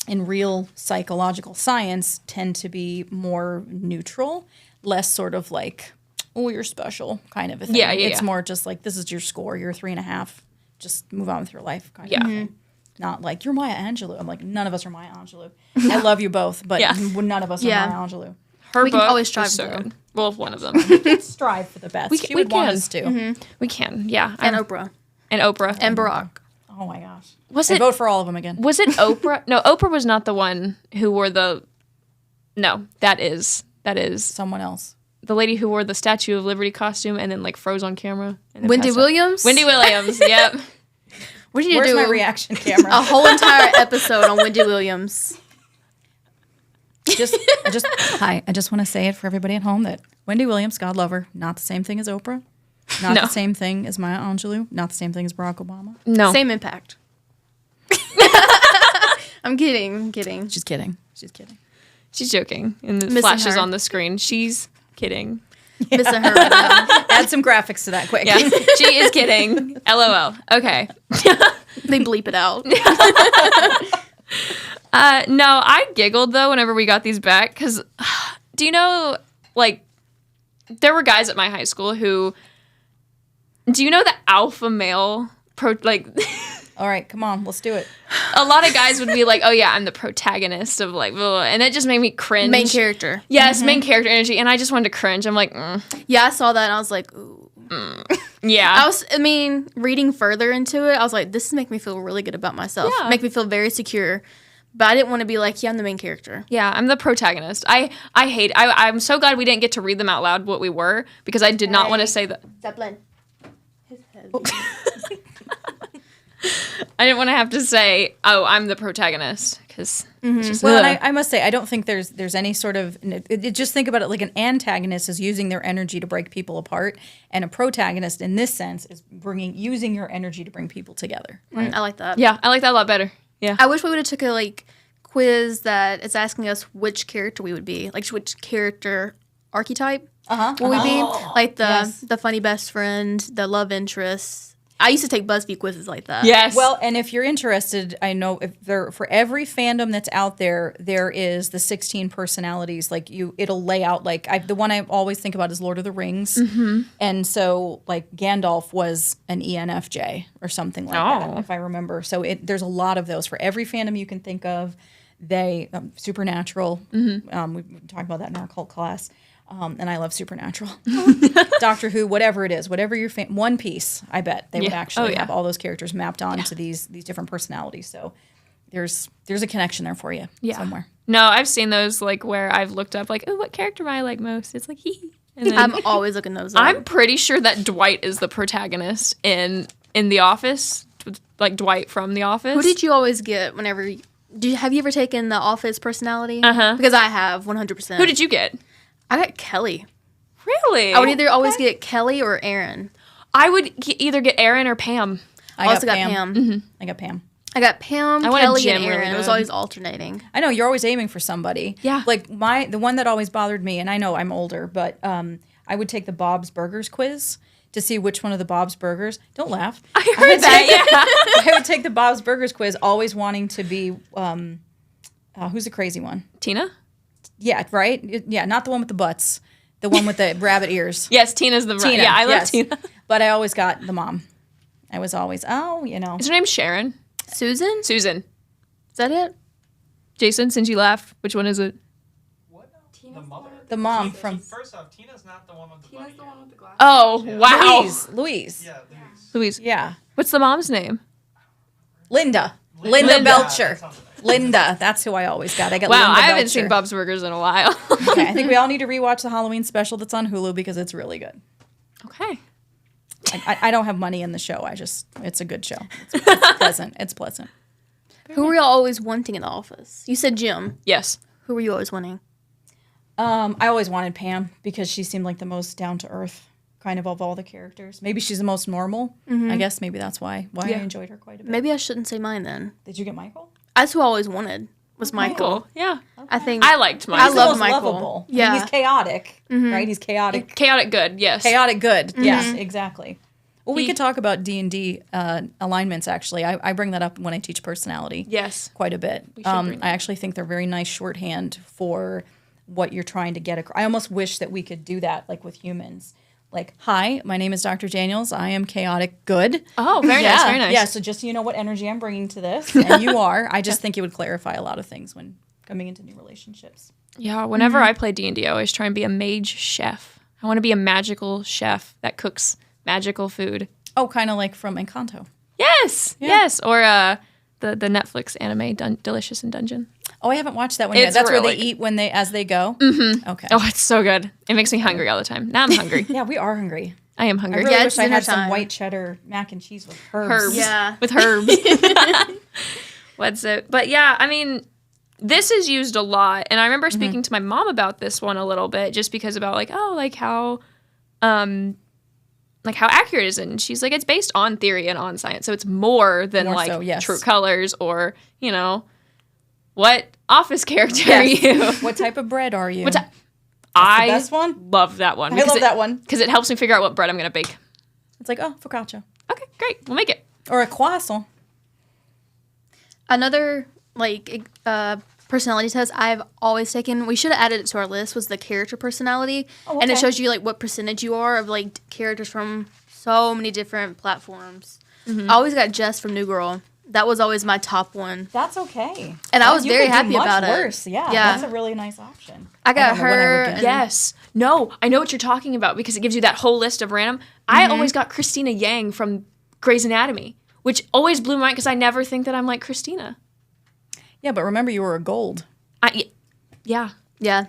in real psychological science tend to be more neutral, less sort of like, oh, you're special kind of a thing. Yeah, It's yeah. more just like, this is your score. You're 3.5. Just move on with your life kind Yeah. of thing. not like, you're Maya Angelou. I'm like, none of us are Maya Angelou. I love you both, but none of us are Maya Angelou. Her we can book always strive was so for good. Well, one of them. Let's strive for the best. She would want us to. Mm-hmm. We can, yeah. And Oprah. And Oprah. And Barack. Oh my gosh. I vote for all of them again. Was it Oprah? No, Oprah was not the one who wore the... No, that is Someone else. the lady who wore the Statue of Liberty costume and then like froze on camera. And then Wendy passed out. Williams? Wendy Williams, yep. We need to Where's do my reaction camera? a whole entire episode on Wendy Williams. I just want to say it for everybody at home that Wendy Williams, God love her, not the same thing as Oprah, not the same thing as Maya Angelou, not the same thing as Barack Obama. No. Same impact. I'm kidding. She's kidding. She's joking. And the Missing flashes her. on the screen. She's kidding. Missing her right now. Add some graphics to that quick. Yeah, she is kidding. LOL. Okay. They bleep it out. No, I giggled though whenever we got these back because do you know, like, there were guys at my high school who, do you know the alpha male All right, come on, let's do it. a lot of guys would be like, oh yeah, I'm the protagonist of like, blah, blah, and it just made me cringe. Main character. Yes, main character energy, and I just wanted to cringe. I'm like, Yeah, I saw that and I was like, ooh. yeah. Reading further into it, I was like, this is making me feel really good about myself. Yeah. Make me feel very secure. But I didn't want to be like, yeah, I'm the main character. Yeah, I'm the protagonist. I'm so glad we didn't get to read them out loud what we were because I did not want to say that. Zeppelin. His head. I didn't want to have to say, oh, I'm the protagonist because it's just Well, ugh. and I must say, I don't think there's any sort of just think about it like an antagonist is using their energy to break people apart, and a protagonist in this sense is using your energy to bring people together. I like that. Yeah, I like that a lot better. Yeah. I wish we would have took a quiz that is asking us which character we would be, like which character archetype will we be, like the funny best friend, the love interest. I used to take BuzzFeed quizzes like that. Yes. Well, and if you're interested, I know for every fandom that's out there, there is the 16 personalities. Like it'll lay out the one I always think about is Lord of the Rings, and so like Gandalf was an ENFJ or something like that, if I remember. So there's a lot of those for every fandom you can think of. They Supernatural. We talked about that in our cult class. And I love Supernatural, Doctor Who, whatever it is, whatever your One Piece. I bet they would actually have all those characters mapped onto these different personalities. So there's a connection there for you somewhere. No, I've seen those where I've looked up oh, what character am I like most? It's like hee. And then I'm always looking those up. I'm pretty sure that Dwight is the protagonist in The Office, like Dwight from The Office. Who did you always get whenever? Have you ever taken the Office personality? Because I have 100%. Who did you get? I got Kelly. Really? I would either always get Kelly or Aaron. I would either get Aaron or Pam. I also got Pam. I got Pam. I got Pam, I wanted Kelly, Jim and Aaron. really It was good. always alternating. I know you're always aiming for somebody. Yeah. Like the one that always bothered me, and I know I'm older, but I would take the Bob's Burgers quiz to see which one of the Bob's Burgers. Don't laugh. I heard that. I would take the Bob's Burgers quiz, always wanting to be who's the crazy one? Tina? Yeah, right. Yeah, not the one with the butts. The one with the rabbit ears. Yes, Tina's the Tina. Yeah, I love yes. Tina. But I always got the mom. I was always, Is her name Sharon? Susan? Susan. Is that it? Jason, since you laugh, which one is it? What? The mother? the mom from First off, Tina's not the one with the bunny hair. Oh, wow. Louise. Yeah, Louise. Louise. Yeah. What's the mom's name? Linda Linda. Belcher. That's something. Linda. That's who I always got. I got Wow, Linda I haven't Belcher. seen Bob's Burgers in a while. Okay, I think we all need to rewatch the Halloween special that's on Hulu because it's really good. Okay. I don't have money in the show. It's a good show. It's pleasant. It's pleasant. Who were y'all always wanting in the office? You said Jim. Yes. Who were you always wanting? I always wanted Pam because she seemed like the most down to earth kind of all the characters. Maybe she's the most normal. I guess maybe that's why I enjoyed her quite a bit. Maybe I shouldn't say mine then. Did you get Michael? That's who I always wanted. Was Michael. Cool. Yeah. I think I liked I Michael. He's love the most Michael. lovable. Yeah. I mean, he's chaotic, right? He's chaotic. Chaotic good, yes. Chaotic good. Yes, exactly. Well, we could talk about D&D alignments, actually. I bring that up when I teach personality. Yes. Quite a bit. should bring I actually think they're very nice shorthand for what you're trying to get across. I almost wish that we could do that, like with humans. Like, hi, my name is Dr. Daniels. I am chaotic good. Oh, very nice, very nice. Yeah, so just so you know what energy I'm bringing to this, and you are. I just think it would clarify a lot of things when coming into new relationships. Yeah, whenever I play D&D, I always try and be a mage chef. I want to be a magical chef that cooks magical food. Oh, kind of like from Encanto. Yes, yes. Or the Netflix anime Delicious in Dungeon. Oh, I haven't watched that one yet. It's That's where really they eat when as they go? Mm-hmm. Okay. Oh, it's so good. It makes me hungry all the time. Now I'm hungry. Yeah, we are hungry. I am I hungry. really Yeah, wish it's I dinner had some time. white cheddar mac and cheese with herbs. Herbs. Yeah. With herbs. What's it? But yeah, I mean, this is used a lot. And I remember speaking to my mom about this one a little bit, just because about like, oh, like how accurate is it? And she's like, it's based on theory and on science. So it's more than More like so, yes. true colors or, you know, what office character are you? What type of bread are you? I best one? love that one. I love that one. Because it helps me figure out what bread I'm going to bake. It's like, oh, focaccia. Okay, great. We'll make it. Or a croissant. Another personality test I've always taken, we should have added it to our list, was the character personality. Oh, And it okay. shows you like what percentage you are of like characters from so many different platforms. I always got Jess from New Girl. That was always my top one. That's okay. And I was You very could do happy much about worse. it. Yeah, Yeah. that's a really nice option. I got don't know what I would her. get. and- Yes. No, I know what you're talking about because it gives you that whole list of random. I always got Christina Yang from Grey's Anatomy, which always blew my mind because I never think that I'm like Christina. Yeah, but remember you were a gold. Yeah. Yeah.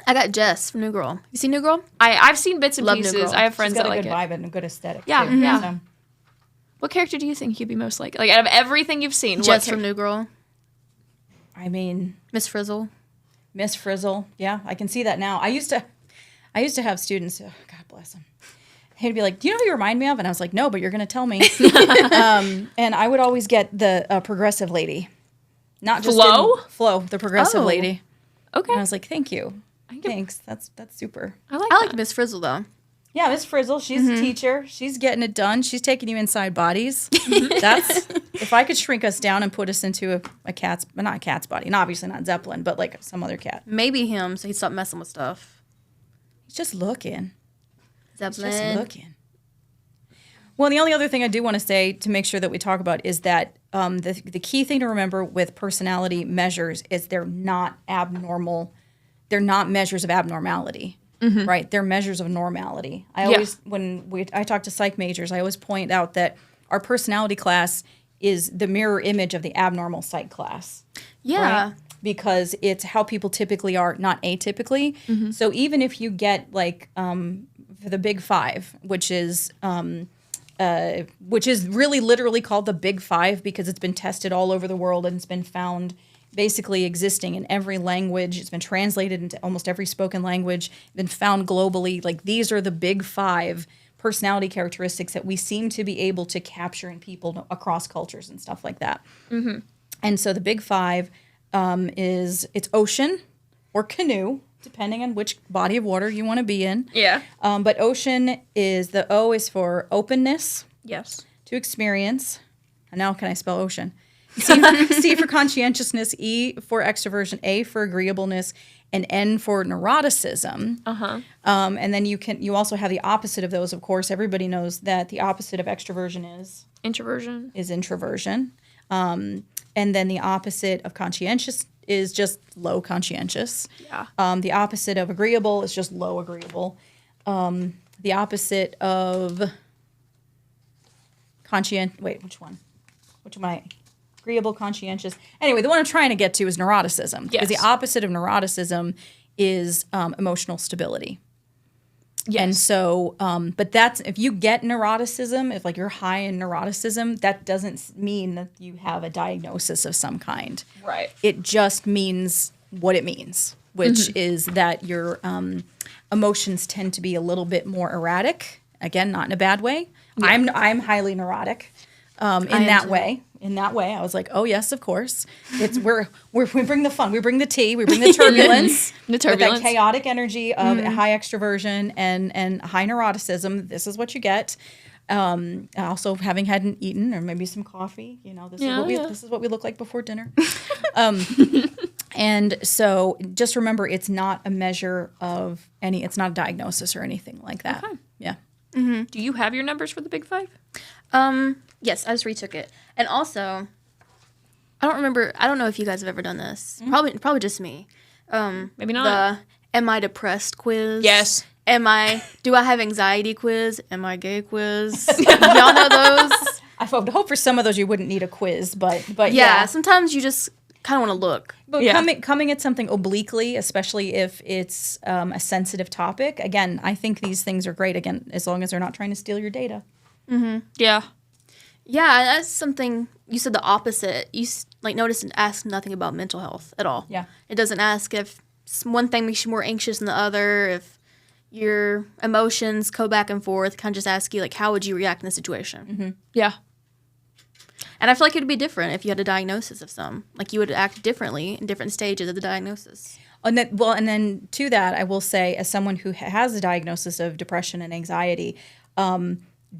I got Jess from New Girl. You see New Girl? I've seen bits and Love New pieces. Girl. I have She's friends got that a like good it. vibe and a good aesthetic. Yeah, too. yeah. So, What character do you think you'd be most like? Like out of everything you've seen, Jess from New Girl. I mean, Miss Frizzle. Miss Frizzle. Yeah, I can see that now. I used to have students. Oh, God bless them. He'd be like, "Do you know who you remind me of?" And I was like, "No, but you're going to tell me." And I would always get the progressive lady, not just Flo, the progressive Oh. lady. Okay. And I was like, "Thank you, thanks. That's super." I like I that. like Miss Frizzle though. Yeah, Miss Frizzle. She's a teacher. She's getting it done. She's taking you inside bodies. That's if I could shrink us down and put us into a cat's, well, not a cat's body, and obviously not Zeppelin, but like some other cat. Maybe him, so he'd stop messing with stuff. He's just looking. Zeppelin. Just looking. Well, the only other thing I do want to say to make sure that we talk about is that the key thing to remember with personality measures is they're not abnormal. They're not measures of abnormality, right? They're measures of normality. I talk to psych majors, I always point out that our personality class is the mirror image of the abnormal psych class. Yeah. Right? Because it's how people typically are, not atypically. So even if you get like for the Big Five, which is really literally called the Big Five because it's been tested all over the world and it's been found basically existing in every language. It's been translated into almost every spoken language, been found globally. Like these are the Big Five personality characteristics that we seem to be able to capture in people across cultures and stuff like that. And so the Big Five it's ocean or canoe, depending on which body of water you want to be in. Yeah. But ocean is, the O is for openness Yes. to experience. And now can I spell ocean? C for conscientiousness, E for extroversion, A for agreeableness, and N for neuroticism. And then you also have the opposite of those, of course. Everybody knows that the opposite of extroversion is Introversion. introversion. And then the opposite of conscientious is just low conscientious. Yeah. The opposite of agreeable is just low agreeable. The opposite of which one? Which am I? Agreeable, conscientious. Anyway, the one I'm trying to get to is neuroticism. Yes. Because the opposite of neuroticism is emotional stability. Yes. And so, but that's, if you get neuroticism, if like you're high in neuroticism, that doesn't mean that you have a diagnosis of some kind. Right. It just means what it means, which is that your emotions tend to be a little bit more erratic. Again, not in a bad way. Yeah. I'm highly neurotic in that way. In that way, I was like, oh yes, of course. It's we bring the fun, we bring the tea, we bring the turbulence, with that chaotic energy of high extroversion and high neuroticism. This is what you get. Also, having hadn't eaten or maybe some coffee, this is what we look like before dinner. And so, just remember, it's not a measure of it's not a diagnosis or anything like that. Okay. Yeah. Do you have your numbers for the Big Five? Yes, I just retook it. And also, I don't know if you guys have ever done this. Probably just me. Maybe not. The Am I Depressed quiz? Yes. Do I have anxiety quiz? Am I gay quiz? Y'all know those? I hope for some of those you wouldn't need a quiz, but Yeah, sometimes you just kind of want to look. But Yeah. coming at something obliquely, especially if it's a sensitive topic, again, I think these things are great, again, as long as they're not trying to steal your data. Yeah. Yeah, that's something you said the opposite. You notice and ask nothing about mental health at all. Yeah. It doesn't ask if one thing makes you more anxious than the other, if your emotions go back and forth. It kind of just ask you, like, how would you react in this situation? Yeah. And I feel like it would be different if you had a diagnosis of some. Like, you would act differently in different stages of the diagnosis. And then to that, I will say, as someone who has a diagnosis of depression and anxiety,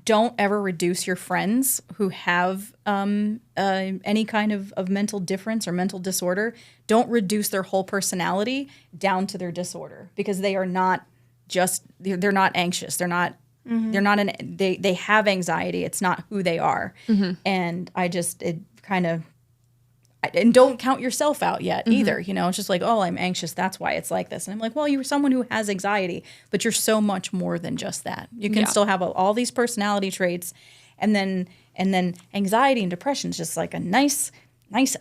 don't ever reduce your friends who have any kind of mental difference or mental disorder. Don't reduce their whole personality down to their disorder, because they are not they're not anxious. They're not they have anxiety. It's not who they are. And and don't count yourself out yet either. You know, it's just like, oh, I'm anxious. That's why it's like this. And I'm like, well, you're someone who has anxiety, but you're so much more than just that. You can still have all these personality traits, and then anxiety and depression is just like a nice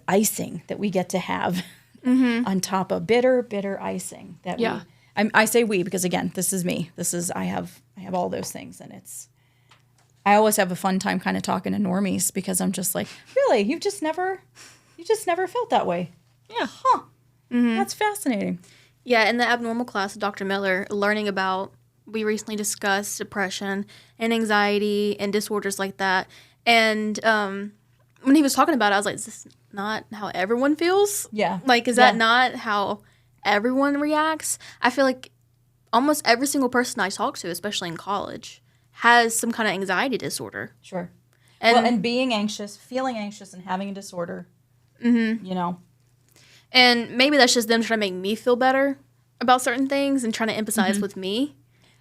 icing that we get to have on top of bitter icing. I say we because, again, this is me. I have all those things, and I always have a fun time kind of talking to normies because I'm just like, really, you just never felt that way. Yeah. Huh. That's fascinating. Yeah, in the abnormal class, Dr. Miller, we recently discussed depression and anxiety and disorders like that. And when he was talking about it, I was like, is this not how everyone feels? Yeah. Like, is that not how everyone reacts? I feel like almost every single person I talk to, especially in college, has some kind of anxiety disorder. Sure. And, And being anxious, feeling anxious, and having a disorder, you know. And maybe that's just them trying to make me feel better about certain things and trying to empathize with me.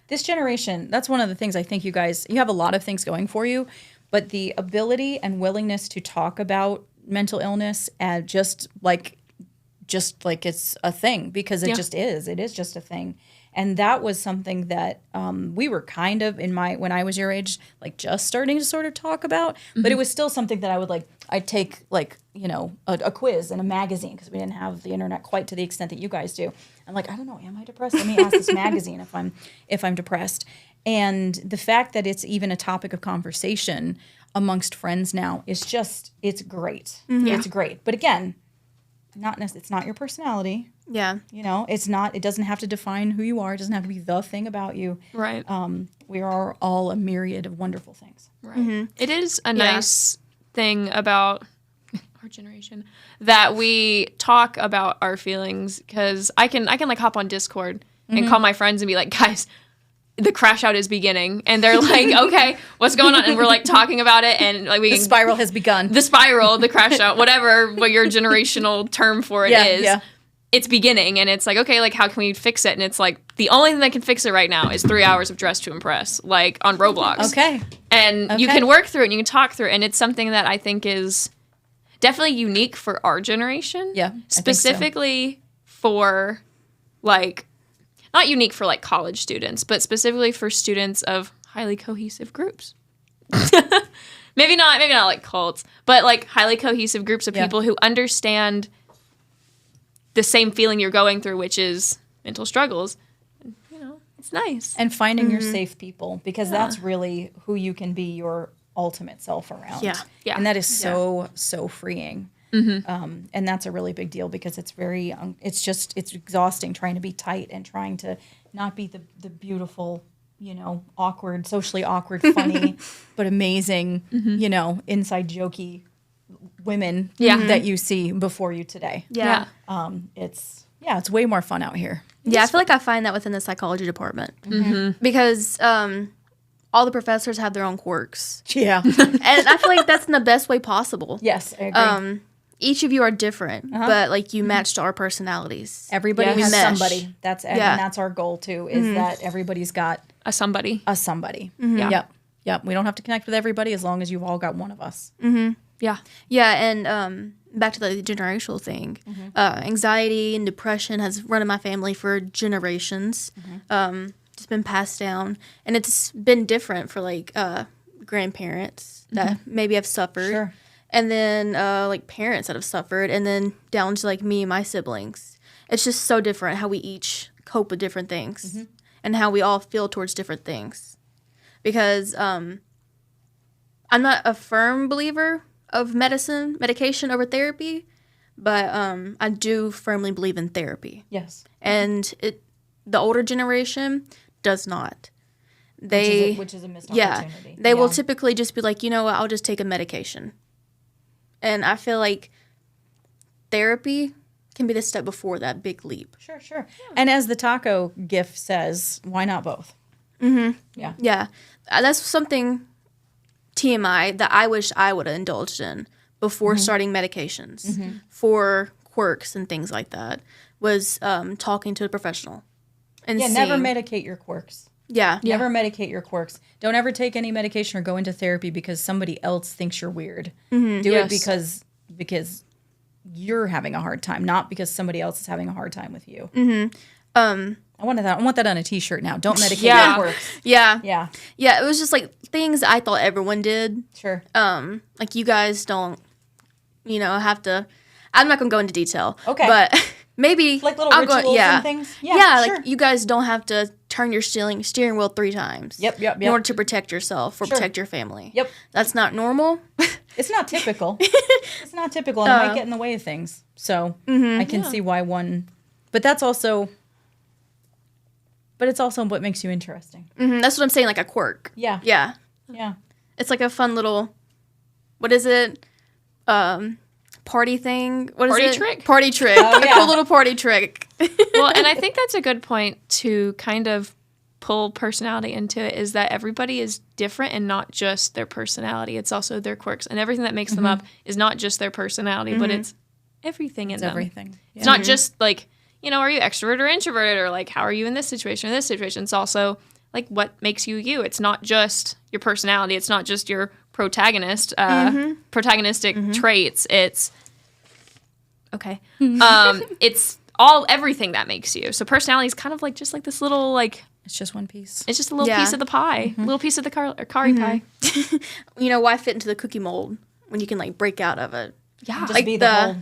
This generation, that's one of the things I think you have a lot of things going for you, but the ability and willingness to talk about mental illness and just like it's a thing, because it is just a thing. And that was something that we were kind of when I was your age, like just starting to sort of talk about, but it was still something that I'd take like, you know, a quiz in a magazine, because we didn't have the internet quite to the extent that you guys do. I'm like, I don't know, am I depressed? Let me ask this magazine if I'm depressed. And the fact that it's even a topic of conversation amongst friends now is just, it's great. It's great. But again, it's not your personality. Yeah. You know, it doesn't have to define who you are. It doesn't have to be the thing about you. Right. We are all a myriad of wonderful things. Right. It is a nice thing about our generation that we talk about our feelings, because I can like hop on Discord and call my friends and be like, guys, the crash out is beginning, and they're like, okay, what's going on? And we're like talking about it, and like The spiral has begun. The crash out, whatever what your generational term for it is. Yeah. It's beginning, and it's like, okay, like how can we fix it? And it's like the only thing that can fix it right now is 3 hours of Dress to Impress, like on Roblox. Okay. And you can work through it and you can talk through it, and it's something that I think is definitely unique for our generation. Yeah, I think so. Specifically for like, not unique for like college students, but specifically for students of highly cohesive groups. maybe not like cults, but like highly cohesive groups of people who understand the same feeling you're going through, which is mental struggles. You know, it's nice. And finding your safe people, because that's really who you can be your ultimate self around. Yeah. Yeah. And that is so freeing. And that's a really big deal, because it's very, it's exhausting trying to be tight and trying to not be the beautiful, you know, awkward, socially awkward, funny, but amazing, you know, inside jokey women that you see before you today. Yeah. It's way more fun out here. Yeah, I feel like I find that within the psychology department. Because all the professors have their own quirks. Yeah. And I feel like that's in the best way possible. Yes, I agree. Each of you are different, but like you match to our personalities. Everybody We has mesh. somebody. And that's our goal too, is that everybody's got a somebody. A somebody. Yeah. Yep. We don't have to connect with everybody as long as you've all got one of us. Yeah. Yeah, and back to the generational thing, anxiety and depression has run in my family for generations. It's been passed down, and it's been different for like grandparents that maybe have suffered, Sure. and then like parents that have suffered, and then down to like me and my siblings. It's just so different how we each cope with different things, and how we all feel towards different things. Because I'm not a firm believer of medication over therapy, but I do firmly believe in therapy. Yes. And the older generation does not. Which is a missed opportunity. They will typically just be like, you know what, I'll just take a medication. And I feel like therapy can be the step before that big leap. Sure. And as the taco gif says, why not both? Yeah. Yeah. That's something, TMI, that I wish I would have indulged in before starting medications for quirks and things like that, was talking to a professional. And Never medicate your quirks. Yeah. Never medicate your quirks. Don't ever take any medication or go into therapy because somebody else thinks you're weird. Do it because you're having a hard time, not because somebody else is having a hard time with you. I want that on a T-shirt now. Don't medicate your quirks. Yeah. Yeah. Yeah, it was just like things I thought everyone did. Sure. Like you guys don't, have to. I'm not gonna go into detail. Okay. But maybe Like little rituals and things? Yeah, sure. like you guys don't have to turn your steering wheel 3 times. Yep. In order to protect yourself or protect your family. Yep. That's not normal. It's not typical. It's not typical, and it might get in the way of things. So I can see why one, but that's also. But it's also what makes you interesting. That's what I'm saying, like a quirk. Yeah. Yeah. Yeah. It's like a fun little, what is it? Party thing? What is Party it? trick? Party trick. Oh, A yeah. cool little party trick. Well, and I think that's a good point to kind of pull personality into it, is that everybody is different and not just their personality. It's also their quirks. And everything that makes them up is not just their personality, but it's everything in them. Everything. Yeah. It's not just like, are you extrovert or introverted, or like, how are you in this situation or this situation? It's also like what makes you you. It's not just your personality. It's not just your protagonistic traits. It's okay. It's everything that makes you. So personality is kind of like just like this little like. It's just one piece. It's just a little piece of the pie, a little piece of the Cari pie. Why fit into the cookie mold when you can like break out of it? Yeah, Just like be the whole.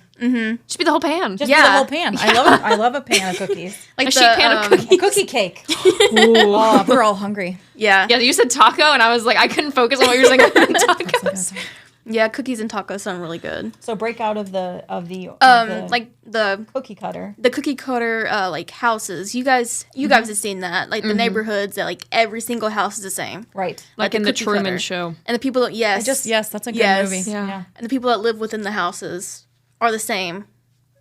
just be the whole pan. Just be the whole pan. I love a pan of cookies. Like a sheet pan of cookies. A cookie cake. Oh, we're all hungry. Yeah. Yeah, you said taco, and I was like, I couldn't focus on what you were saying. Tacos. Yeah, cookies and tacos sound really good. So break out of the Like the cookie cutter. the cookie cutter like houses. You guys have seen that. Like the neighborhoods that like every single house is the same. Right. Like in the cookie Truman cutter. Show. And the people that yes, That's a good Yes. movie. Yeah. and the people that live within the houses are the same.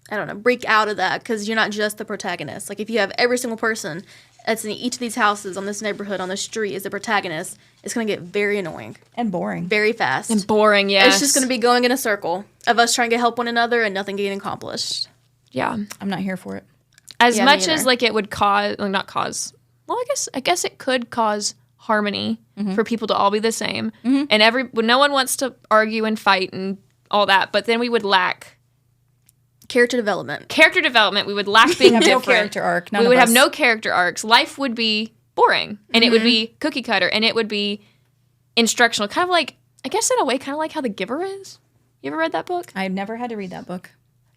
I don't know. Break out of that, because you're not just the protagonist. Like if you have every single person that's in each of these houses on this neighborhood on this street is the protagonist, it's gonna get very annoying, And boring. very fast. And boring, yes. It's just gonna be going in a circle of us trying to help one another and nothing getting accomplished. Yeah. I'm not here for it. As Yeah, me much as either. like it would cause, like not cause, well, I guess it could cause harmony for people to all be the same. And no one wants to argue and fight and all that, but then we would lack Character development. We would lack being have no different. character arc. None We of would have us. no character arcs. Life would be boring, and it would be cookie cutter, and it would be instructional. Kind of like, I guess in a way, kind of like how The Giver is. You ever read that book? I've never had to read that book.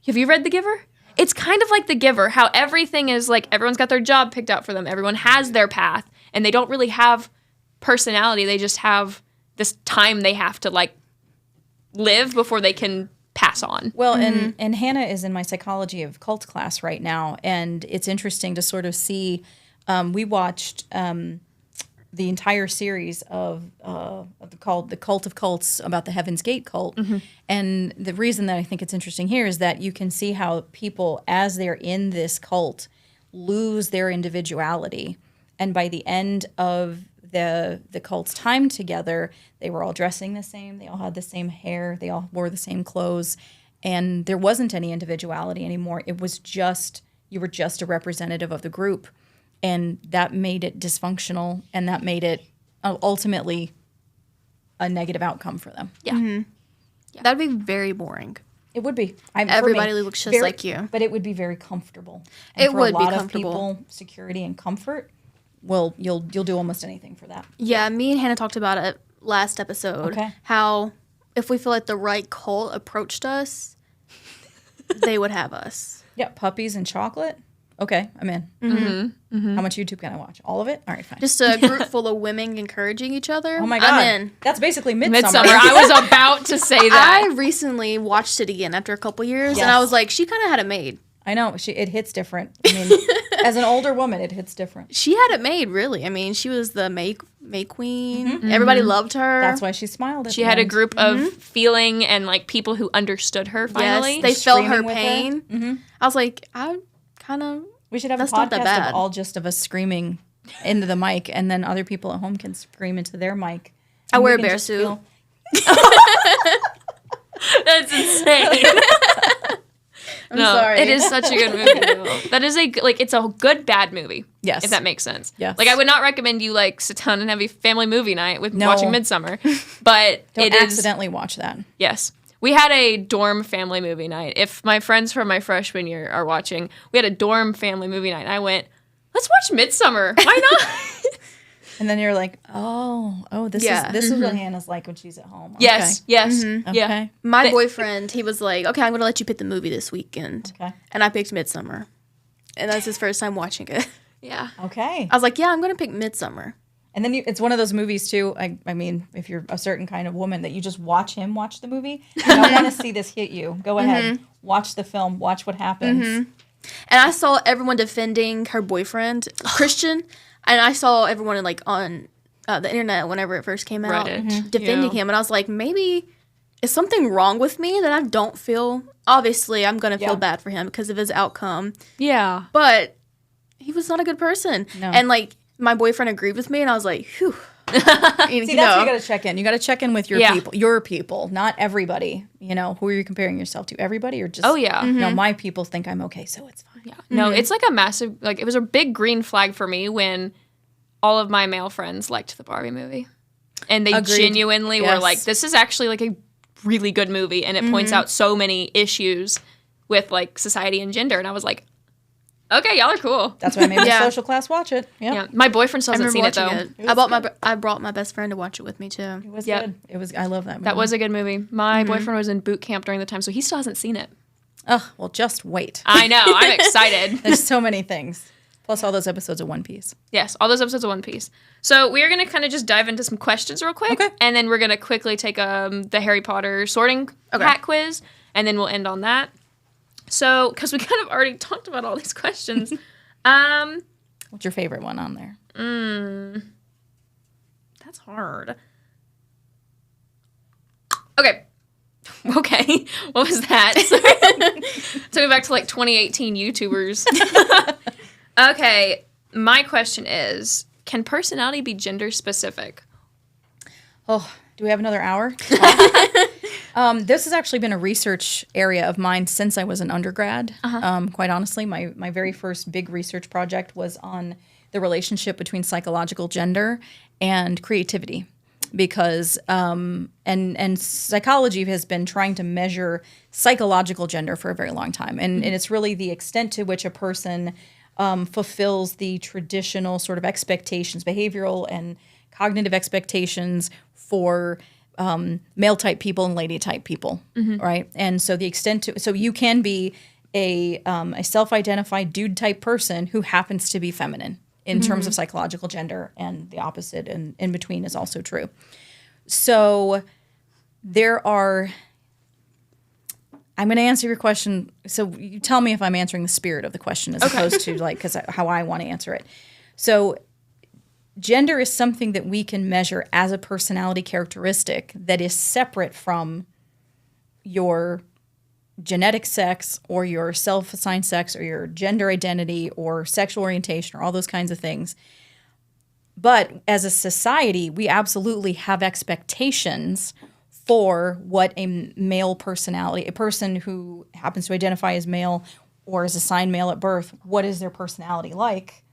Have you read The Giver? It's kind of like The Giver, how everything is like, everyone's got their job picked out for them. Everyone has their path, and they don't really have personality. They just have this time they have to like live before they can pass on. Well, and Hannah is in my psychology of cult class right now, and it's interesting to sort of see. We watched the entire series of the Cult of Cults about the Heaven's Gate cult, and the reason that I think it's interesting here is that you can see how people, as they're in this cult, lose their individuality, and by the end of the cult's time together, they were all dressing the same, they all had the same hair, they all wore the same clothes, and there wasn't any individuality anymore. It was just, you were just a representative of the group. and that made it dysfunctional, and that made it ultimately a negative outcome for them. Yeah. That'd be very boring. It would be. Everybody looks just like you. But it would be very comfortable. And It for would a be lot comfortable. of people, security and comfort, well, you'll do almost anything for that. Yeah, me and Hannah talked about it last episode. Okay. How if we feel like the right cult approached us, they would have us. Yeah, puppies and chocolate. Okay, I'm in. How much YouTube can I watch? All of it? All right, fine. Just a group full of women encouraging each other. Oh my God. I'm in. That's basically Midsummer. Midsummer. I was about to say that. I recently watched it again after a couple years, and Yes. I was like, she kind of had it made. I know. It hits different. I mean, as an older woman, it hits different. She had it made, really. I mean, she was the May Queen. Everybody loved her. That's why she smiled at She the had a end. group of feeling and like people who understood her finally. Yes, they felt her Screaming with her. pain. I was like, I kind of. We should have That's a not that podcast bad. of all just of us screaming into the mic, and then other people at home can scream into their mic. I And wear we a can bear just suit. feel- That's insane. I'm sorry. It is such a good movie. Though. That is it's a good bad movie. Yes. If that makes sense. Yes. Like I would not recommend you like sit down and have a family movie night with No. watching Midsummer, but Don't it is accidentally watch that. yes. We had a dorm family movie night. If my friends from my freshman year are watching, we had a dorm family movie night. And I went, let's watch Midsummer. Why not? And then you're like, oh, this Yeah. is what Hannah's like when she's at home. Yes. Yes. Okay. Yeah. Okay. My boyfriend, he was like, okay, I'm going to let you pick the movie this weekend. Okay. And I picked Midsummer. And that's his first time watching it. Yeah. Okay. I was like, yeah, I'm going to pick Midsummer. And then it's one of those movies too. I mean, if you're a certain kind of woman that you just watch him watch the movie, you don't want to see this hit you. Go ahead, watch the film, watch what happens. And I saw everyone defending her boyfriend, Christian. And I saw everyone like on the internet whenever it first came out Reddit. defending Yeah. him. And I was like, maybe is something wrong with me that I don't feel? Obviously, I'm going to Yeah. feel bad for him because of his outcome. Yeah. But he was not a good person. No. And like my boyfriend agreed with me, and I was like, whew. See, that's what you got to check in. You got to check in with Yeah. your people, not everybody. You know, who are you comparing yourself to? Everybody or just? Oh, yeah. No, my people think I'm okay, so it's fine. Yeah. No, it's like a massive, like, it was a big green flag for me when all of my male friends liked the Barbie movie. And they Agreed. genuinely were Yes. like, this is actually like a really good movie. And it points out so many issues with like society and gender. And I was like, okay, y'all are cool. That's why I made my Yeah. social class watch it. Yep. Yeah. My boyfriend still I hasn't remember seen it watching though. it. I brought my best friend to watch it with me too. It was Yep. good. It was. I love that movie. That was a good movie. My boyfriend was in boot camp during the time, so he still hasn't seen it. Oh, well, just wait. I know. I'm excited. There's so many things. Plus all those episodes of One Piece. Yes, all those episodes of One Piece. So we're going to kind of just dive into some questions real quick. Okay. And then we're going to quickly take the Harry Potter sorting hat quiz. And then we'll end on that. So, because we kind of already talked about all these questions. What's your favorite one on there? That's hard. Okay. Okay. What was that? Sorry. Took me back to like 2018 YouTubers. Okay. My question is, can personality be gender specific? Oh, do we have another hour? This has actually been a research area of mine since I was an undergrad. Quite honestly, my very first big research project was on the relationship between psychological gender and creativity. Because and psychology has been trying to measure psychological gender for a very long time, and it's really the extent to which a person fulfills the traditional sort of expectations, behavioral and cognitive expectations for male type people and lady type people, right? And so the extent to so you can be a self-identified dude type person who happens to be feminine in terms of psychological gender, and the opposite and in between is also true. So there are, I'm going to answer your question. So you tell me if I'm answering the spirit of the question as opposed to like, because how I want to answer it. So gender is something that we can measure as a personality characteristic that is separate from your genetic sex or your self-assigned sex or your gender identity or sexual orientation or all those kinds of things. But as a society, we absolutely have expectations for what a male personality, a person who happens to identify as male or is assigned male at birth, what is their personality like?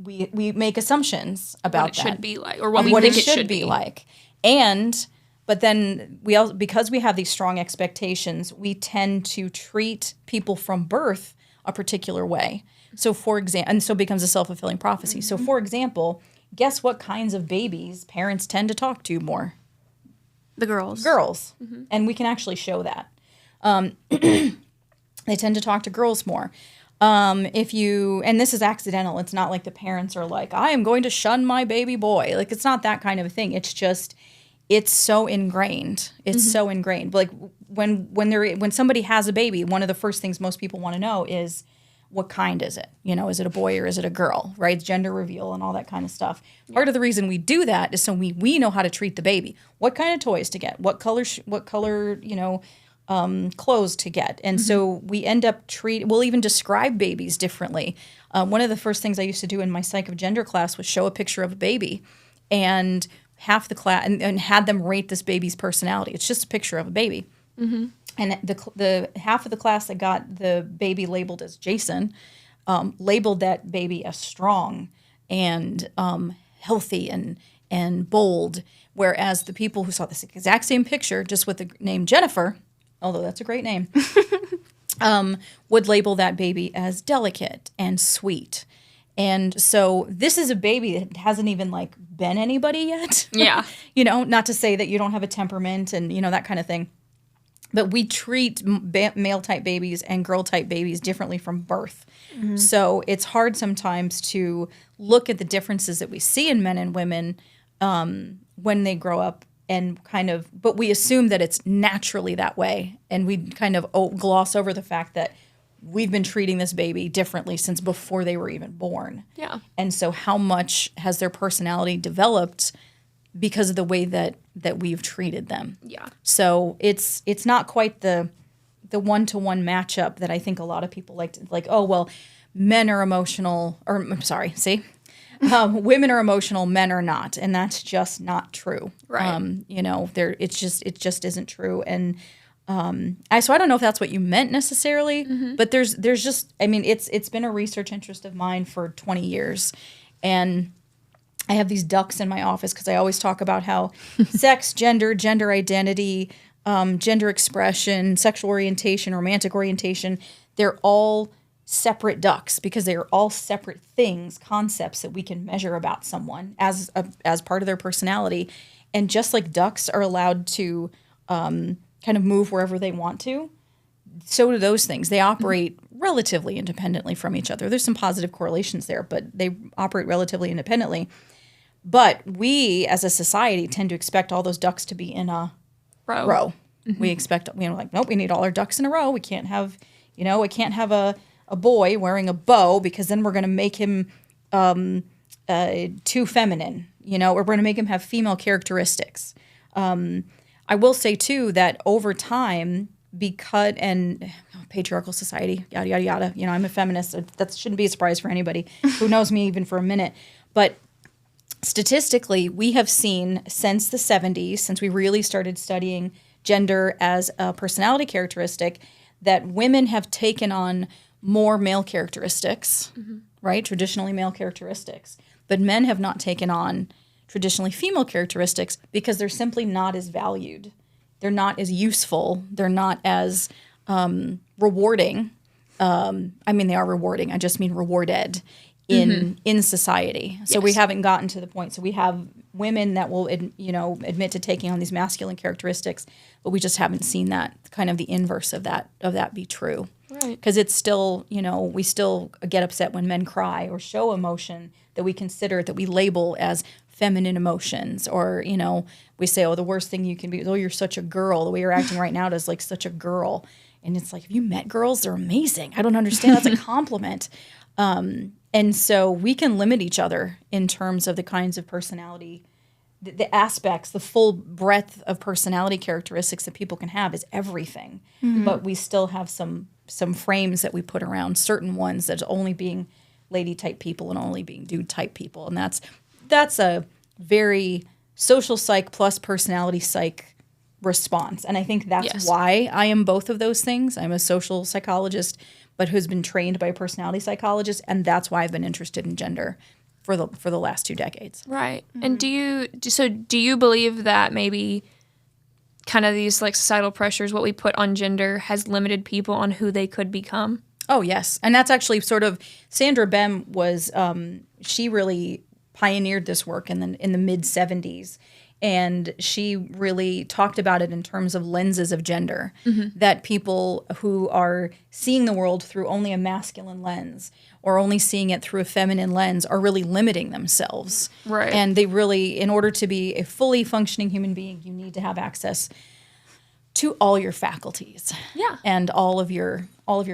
we make assumptions about what it that. should be like, or what of we what think it should be like. But then we also, because we have these strong expectations, we tend to treat people from birth a particular way. So for example, and so it becomes a self-fulfilling prophecy. So for example, guess what kinds of babies parents tend to talk to more? The girls. Girls. And we can actually show that. They tend to talk to girls more. And this is accidental. It's not like the parents are like, I am going to shun my baby boy. Like, it's not that kind of a thing. It's just, it's so ingrained. It's so ingrained. Like when somebody has a baby, one of the first things most people want to know is, what kind is it? Is it a boy or is it a girl, right? It's gender reveal and all that kind of stuff. Part of the reason we do that is so we know how to treat the baby. What kind of toys to get? What color, clothes to get. And so we end up we'll even describe babies differently. One of the first things I used to do in my Psych'd gender class was show a picture of a baby, and half the class, and had them rate this baby's personality. It's just a picture of a baby. And the half of the class that got the baby labeled as Jason labeled that baby as strong and healthy and bold, whereas the people who saw this exact same picture, just with the name Jennifer, although that's a great name, would label that baby as delicate and sweet. And so this is a baby that hasn't even been anybody yet. Yeah. Not to say that you don't have a temperament and, that kind of thing. But we treat male-type babies and girl-type babies differently from birth. So it's hard sometimes to look at the differences that we see in men and women when they grow up but we assume that it's naturally that way. And we kind of gloss over the fact that we've been treating this baby differently since before they were even born. Yeah. And so how much has their personality developed because of the way that we've treated them? Yeah. So it's not quite the one-to-one matchup that I think a lot of people men are emotional, or I'm sorry, women are emotional, men are not, and that's just not true. Right. It just isn't true. And I don't know if that's what you meant necessarily, but there's just, it's been a research interest of mine for 20 years, and I have these ducks in my office because I always talk about how sex, gender identity, gender expression, sexual orientation, romantic orientation, they're all separate ducks because they are all separate things, concepts that we can measure about someone as part of their personality. And just like ducks are allowed to kind of move wherever they want to, so do those things. They operate relatively independently from each other. There's some positive correlations there, but they operate relatively independently. But we, as a society, tend to expect all those ducks to be in a row. We expect, nope, we need all our ducks in a row. We can't have, we can't have a boy wearing a bow because then we're going to make him too feminine, or we're going to make him have female characteristics. I will say, too, that over time, because, and patriarchal society, yada, yada, yada, I'm a feminist. So that shouldn't be a surprise for anybody who knows me even for a minute. But statistically, we have seen since the 70s, since we really started studying gender as a personality characteristic, that women have taken on more male characteristics, right? Traditionally male characteristics. But men have not taken on traditionally female characteristics because they're simply not as valued. They're not as useful. They're not as rewarding. They are rewarding. I just mean rewarded in society. So we haven't gotten to the point. So we have women that will, admit to taking on these masculine characteristics, but we just haven't seen that kind of the inverse of that be true. Right. Because it's still, we still get upset when men cry or show emotion that we label as feminine emotions, or, we say, oh, the worst thing you can be, oh, you're such a girl. The way you're acting right now is like such a girl. And it's like, have you met girls? They're amazing. I don't understand. That's a compliment. And so we can limit each other in terms of the kinds of personality, the aspects, the full breadth of personality characteristics that people can have is everything. But we still have some frames that we put around certain ones that's only being lady type people and only being dude type people. And that's a very social psych plus personality psych response. And I think that's why I am both of those things. I'm a social psychologist, but who's been trained by a personality psychologist. And that's why I've been interested in gender for the last 2 decades. Right. And do you believe that maybe kind of these like societal pressures, what we put on gender, has limited people on who they could become? Oh, yes. And that's actually sort of, Sandra Bem was, she really pioneered this work in the mid 70s. And she really talked about it in terms of lenses of gender, that people who are seeing the world through only a masculine lens or only seeing it through a feminine lens are really limiting themselves. Right. And they really, in order to be a fully functioning human being, you need to have access to all your faculties. Yeah. And all of your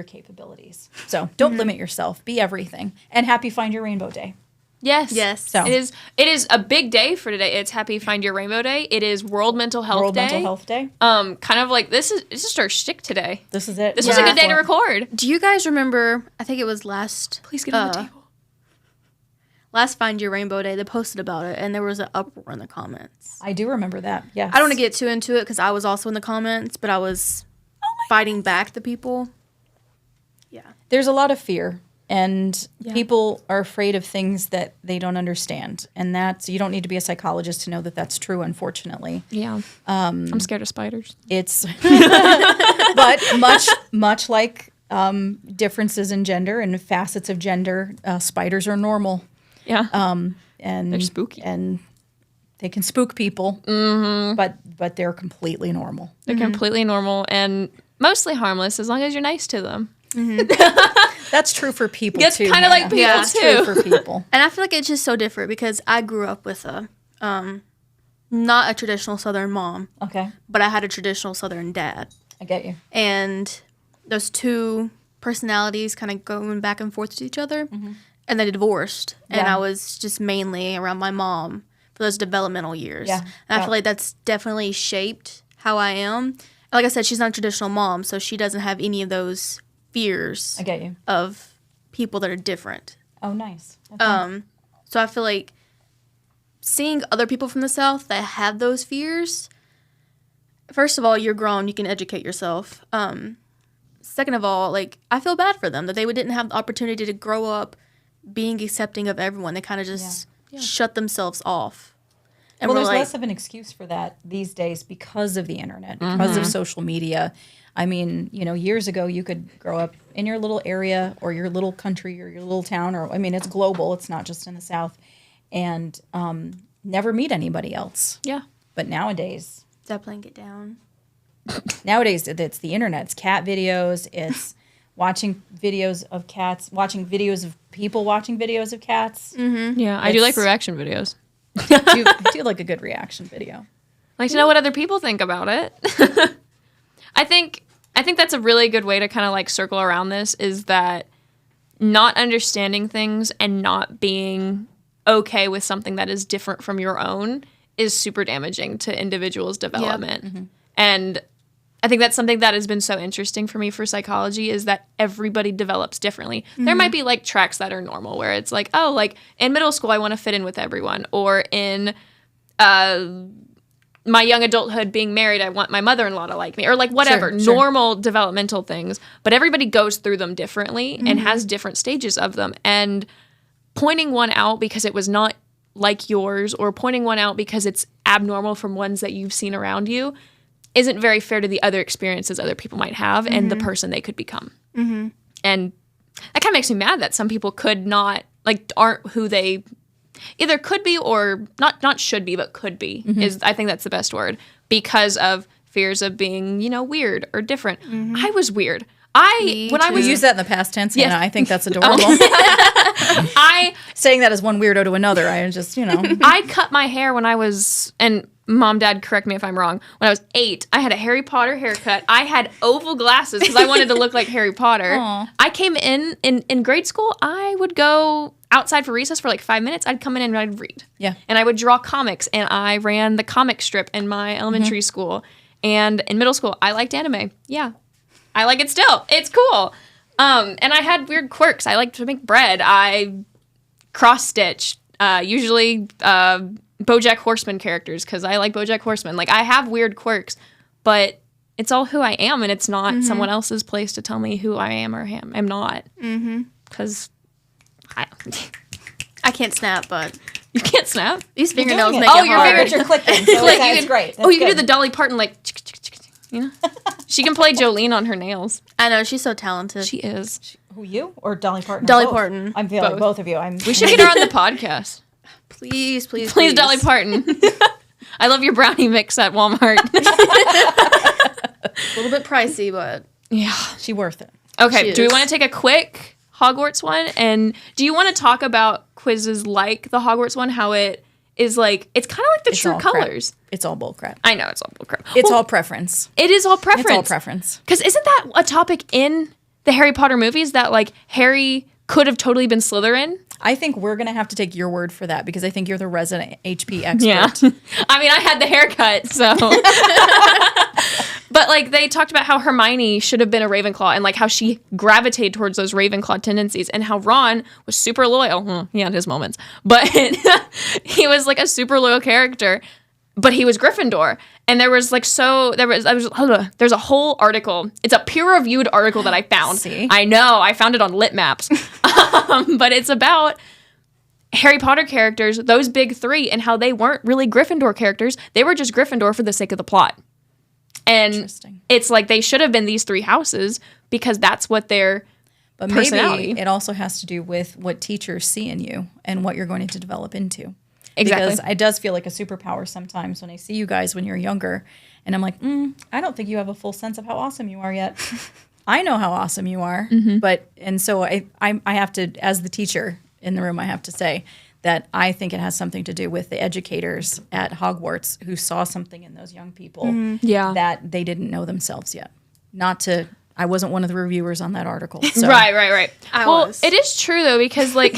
capabilities. So don't limit yourself. Be everything. And happy Find Your Rainbow Day. Yes. Yes. So It is a big day for today. It's Happy Find Your Rainbow Day. It is World Mental Health World Day. Mental Health Day. Kind of like this is our shtick today. This is it. This was a good day to record. Do you guys remember, I think it was last... Please get on the table. Last Find Your Rainbow Day, they posted about it, and there was an uproar in the comments. I do remember that. Yes. I don't want to get too into it because I was also in the comments, but I was fighting back the people. Yeah. There's a lot of fear, and people are afraid of things that they don't understand, and that's, you don't need to be a psychologist to know that that's true, unfortunately. Yeah. I'm scared of spiders. It's but much like differences in gender and facets of gender, spiders are normal. Yeah. And they're spooky. And they can spook people. Mm-hmm. But they're completely normal. They're completely normal and mostly harmless as long as you're nice to them. That's true for people It's too. kind of like Hannah. people Yeah. too. True for people. And I feel like it's just so different because I grew up with a, not a traditional Southern mom, Okay, but I had a traditional Southern dad. I get you. And those two personalities kind of going back and forth to each other. And they divorced. And Yeah. I was just mainly around my mom for those developmental years. Yeah. And I feel like that's definitely shaped how I am. And like I said, she's not a traditional mom, so she doesn't have any of those fears I get you. of people that are different. Oh, nice. Okay. So I feel like seeing other people from the South that have those fears, first of all, you're grown, you can educate yourself. Second of all, like, I feel bad for them that they didn't have the opportunity to grow up being accepting of everyone. They kind of just shut themselves off. And Well, we're there's like, less of an excuse for that these days because of the internet, because of social media. I mean, years ago you could grow up in your little area or your little country or your little town, or, I mean, it's global. It's not just in the South, and never meet anybody else. Yeah. But nowadays, is that playing it down? it's the internet. It's cat videos. It's watching videos of cats, watching videos of people watching videos of cats. Yeah. I do like reaction videos. I do like a good reaction video. I like to know what other people think about it. I think that's a really good way to kind of like circle around this, is that not understanding things and not being okay with something that is different from your own is super damaging to individuals' development. And I think that's something that has been so interesting for me for psychology, is that everybody develops differently. There might be like tracks that are normal where it's like, oh, like in middle school, I want to fit in with everyone, or in my young adulthood being married, I want my mother-in-law to like me, or like whatever, Sure. normal developmental things. But everybody goes through them differently and has different stages of them. And pointing one out because it was not like yours, or pointing one out because it's abnormal from ones that you've seen around you, isn't very fair to the other experiences other people might have and the person they could become. And that kind of makes me mad that some people could not, like, aren't who they either could be or not should be, but could be, is, I think that's the best word, because of fears of being, weird or different. I was weird. I use that in the past tense, Yes. Hannah. I think that's adorable. Saying that as one weirdo to another, I just, I cut my hair when I was, and Mom, Dad, correct me if I'm wrong, when I was 8, I had a Harry Potter haircut. I had oval glasses because I wanted to look like Harry Potter. Aww. I came in grade school, I would go outside for recess for like 5 minutes. I'd come in and I'd read. Yeah. And I would draw comics, and I ran the comic strip in my elementary school. And in middle school, I liked anime. Yeah. I like it still. It's cool. And I had weird quirks. I liked to make bread. I cross-stitch, usually BoJack Horseman characters, because I like BoJack Horseman. Like, I have weird quirks, but it's all who I am, and it's not someone else's place to tell me who I am or am not. Because I I can't snap, but You can't snap? these You're fingernails doing make it. it Oh, your hard. fingers are clicking. So Like, it's great. you can do That's the Dolly Parton, like, you know? She can play Jolene on her nails. I know, she's so talented. She is. Who, you or Dolly Parton? Dolly Both? Parton. I'm feeling Both. both of you. We should get her on the podcast. Please, please, Please, Dolly Parton. I love your brownie mix at Walmart. A little bit pricey, but Yeah. She worth it. Okay, She do we is. want to take a quick Hogwarts one? And do you want to talk about quizzes like the Hogwarts one? How it is like, it's kind of like the It's true all crap. colors. It's all bullcrap. I know, it's all bullcrap. It's Well, all preference. It is all preference. It's all preference. Because isn't that a topic in the Harry Potter movies that like Harry could have totally been Slytherin? I think we're gonna have to take your word for that because I think you're the resident HP expert. Yeah. I mean, I had the haircut, so. But like they talked about how Hermione should have been a Ravenclaw and like how she gravitated towards those Ravenclaw tendencies and how Ron was super loyal. Well, he had his moments, but he was like a super loyal character. But he was Gryffindor, and there's a whole article. It's a peer-reviewed article that I found. See? I know, I found it on Lit Maps, but it's about Harry Potter characters, those big three, and how they weren't really Gryffindor characters. They were just Gryffindor for the sake of the plot. And Interesting. it's like they should have been these three houses because that's what their But personality. maybe it also has to do with what teachers see in you and what you're going to develop into. Exactly. Because it does feel like a superpower sometimes when I see you guys when you're younger, and I'm like, I don't think you have a full sense of how awesome you are yet. I know how awesome you are, and so I have to, as the teacher in the room, I have to say that I think it has something to do with the educators at Hogwarts who saw something in those young people Yeah. that they didn't know themselves yet. I wasn't one of the reviewers on that article. So. Right. I Well, was. it is true though because like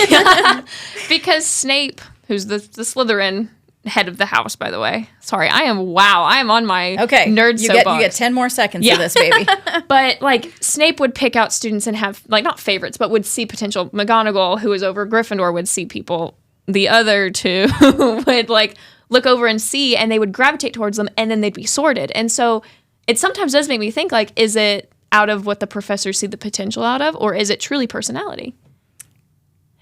because Snape, who's the Slytherin head of the house, by the way. Sorry, I am on my nerd you soapbox. get 10 more seconds Yeah. of this, baby. But like Snape would pick out students and have like not favorites, but would see potential. McGonagall, who was over Gryffindor, would see people. The other two would like look over and see, and they would gravitate towards them, and then they'd be sorted. And so it sometimes does make me think like, is it out of what the professors see the potential out of, or is it truly personality?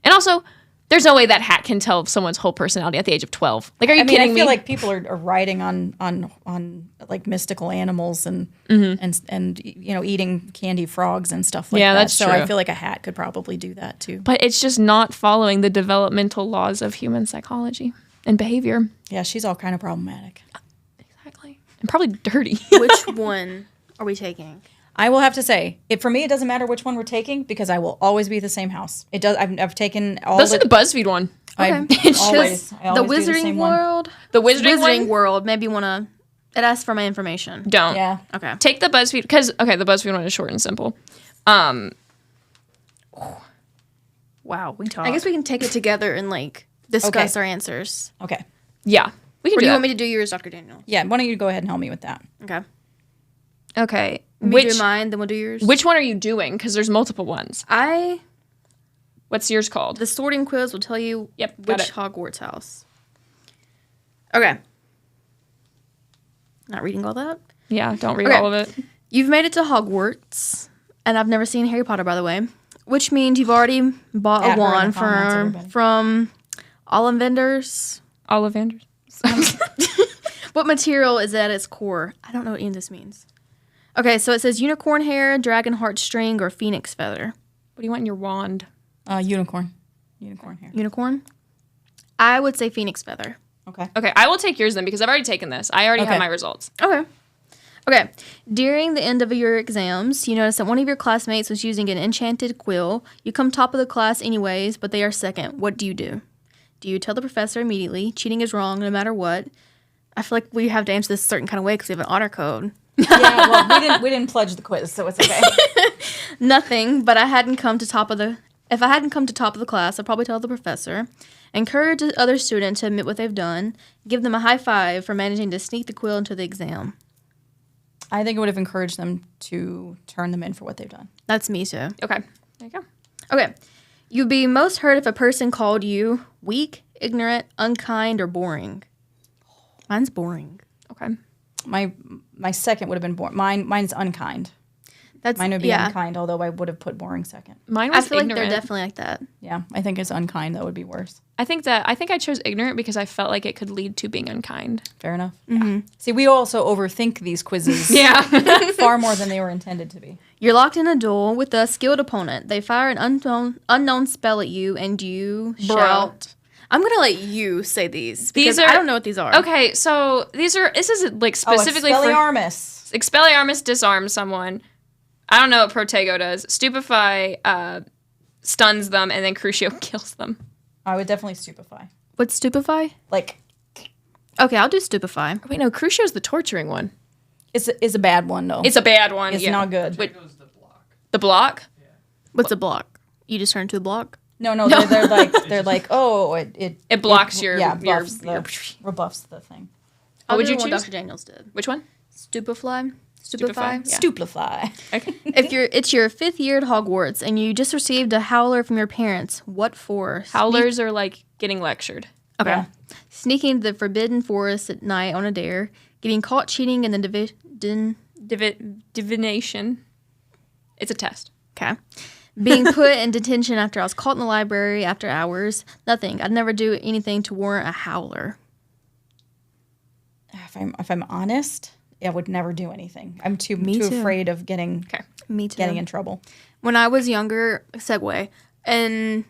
And also, there's no way that hat can tell someone's whole personality at the age of 12. Like, are you kidding I me? feel like people are riding on like mystical animals and you know, eating candy frogs and stuff like that. Yeah, that's so true. I feel like a hat could probably do that too. But it's just not following the developmental laws of human psychology and behavior. Yeah, she's all kind of problematic. Exactly. And probably dirty. which one are we taking? I will have to say, for me, it doesn't matter which one we're taking because I will always be the same house. It does. I've taken all Let's do the BuzzFeed one. I Okay. always The do the Wizarding same one. World. The Wizarding Wizarding one? World. Maybe wanna. It asks for my information. Don't. Yeah. Okay. Take the BuzzFeed, because, okay, the BuzzFeed one is short and simple. Wow, we talk. I guess we can take it together and like discuss our answers. Okay. Yeah, we can Or do do you that. want me to do yours, Dr. Daniel? Yeah. Why don't you go ahead and help me with that? Okay. Okay, We do mine, then we'll do yours. which one are you doing? Because there's multiple ones. What's yours called? The sorting quiz will tell you Yep, got which it. Hogwarts house. Okay. Not reading all that. Yeah, don't read Okay. all of it. You've made it to Hogwarts, and I've never seen Harry Potter, by the way, which means you've already bought At a her in the wand comments, everybody. from Ollivanders. Ollivanders. What material is at its core? I don't know what any of this means. Okay, so it says unicorn hair, dragon heart string, or phoenix feather. What do you want in your wand? Unicorn. Unicorn hair. Unicorn? I would say phoenix feather. Okay. Okay, I will take yours then because I've already taken this. I already Okay. have my results. Okay. Okay. During the end of your exams, you notice that one of your classmates was using an enchanted quill. You come top of the class anyways, but they are second. What do you do? Do you tell the professor immediately? Cheating is wrong no matter what. I feel like we have to answer this a certain kind of way because we have an honor code. Yeah. Well, we didn't pledge the quiz, so it's okay. Nothing, but if I hadn't come to top of the class, I'd probably tell the professor. Encourage the other student to admit what they've done. Give them a high five for managing to sneak the quill into the exam. I think it would have encouraged them to turn them in for what they've done. That's me too. Okay, there you go. Okay. You'd be most hurt if a person called you weak, ignorant, unkind, or boring. Mine's boring. Okay. My second would have been boring. Mine's unkind. Mine would be unkind, although I would have put boring second. Mine I was feel ignorant. like they're definitely like that. Yeah, I think it's unkind that would be worse. I think I chose ignorant because I felt like it could lead to being unkind. Fair enough. Mm-hmm. See, we also overthink these quizzes far more than they were intended to be. You're locked in a duel with a skilled opponent. They fire an unknown spell at you, and you shout. I'm going to let you say these because I don't know what these are. Okay, so this is like specifically Expelliarmus. Expelliarmus disarms someone. I don't know what Protego does. Stupefy stuns them, and then Crucio kills them. I would definitely stupefy. What's stupefy? Like, okay, I'll do stupefy. Wait, no, Crucio's the torturing one. It's a bad one, though. It's a bad one. It's not good. Wait, the block? Yeah. What's a block? You just turn into a block? No. They're like it blocks your rebuffs the thing. What would you choose? What Dr. Daniels did. Which one? Stupefy. Yeah. Stupefy. Okay. It's your 5th year at Hogwarts and you just received a howler from your parents. What for? Howlers are like getting lectured. Okay. Yeah. Sneaking to the Forbidden Forest at night on a dare. Getting caught cheating in the divination. It's a test. Okay. Being put in detention after I was caught in the library after hours. Nothing. I'd never do anything to warrant a howler. If I'm honest, I would never do anything. I'm too too. afraid of getting in trouble. When I was younger, segue, and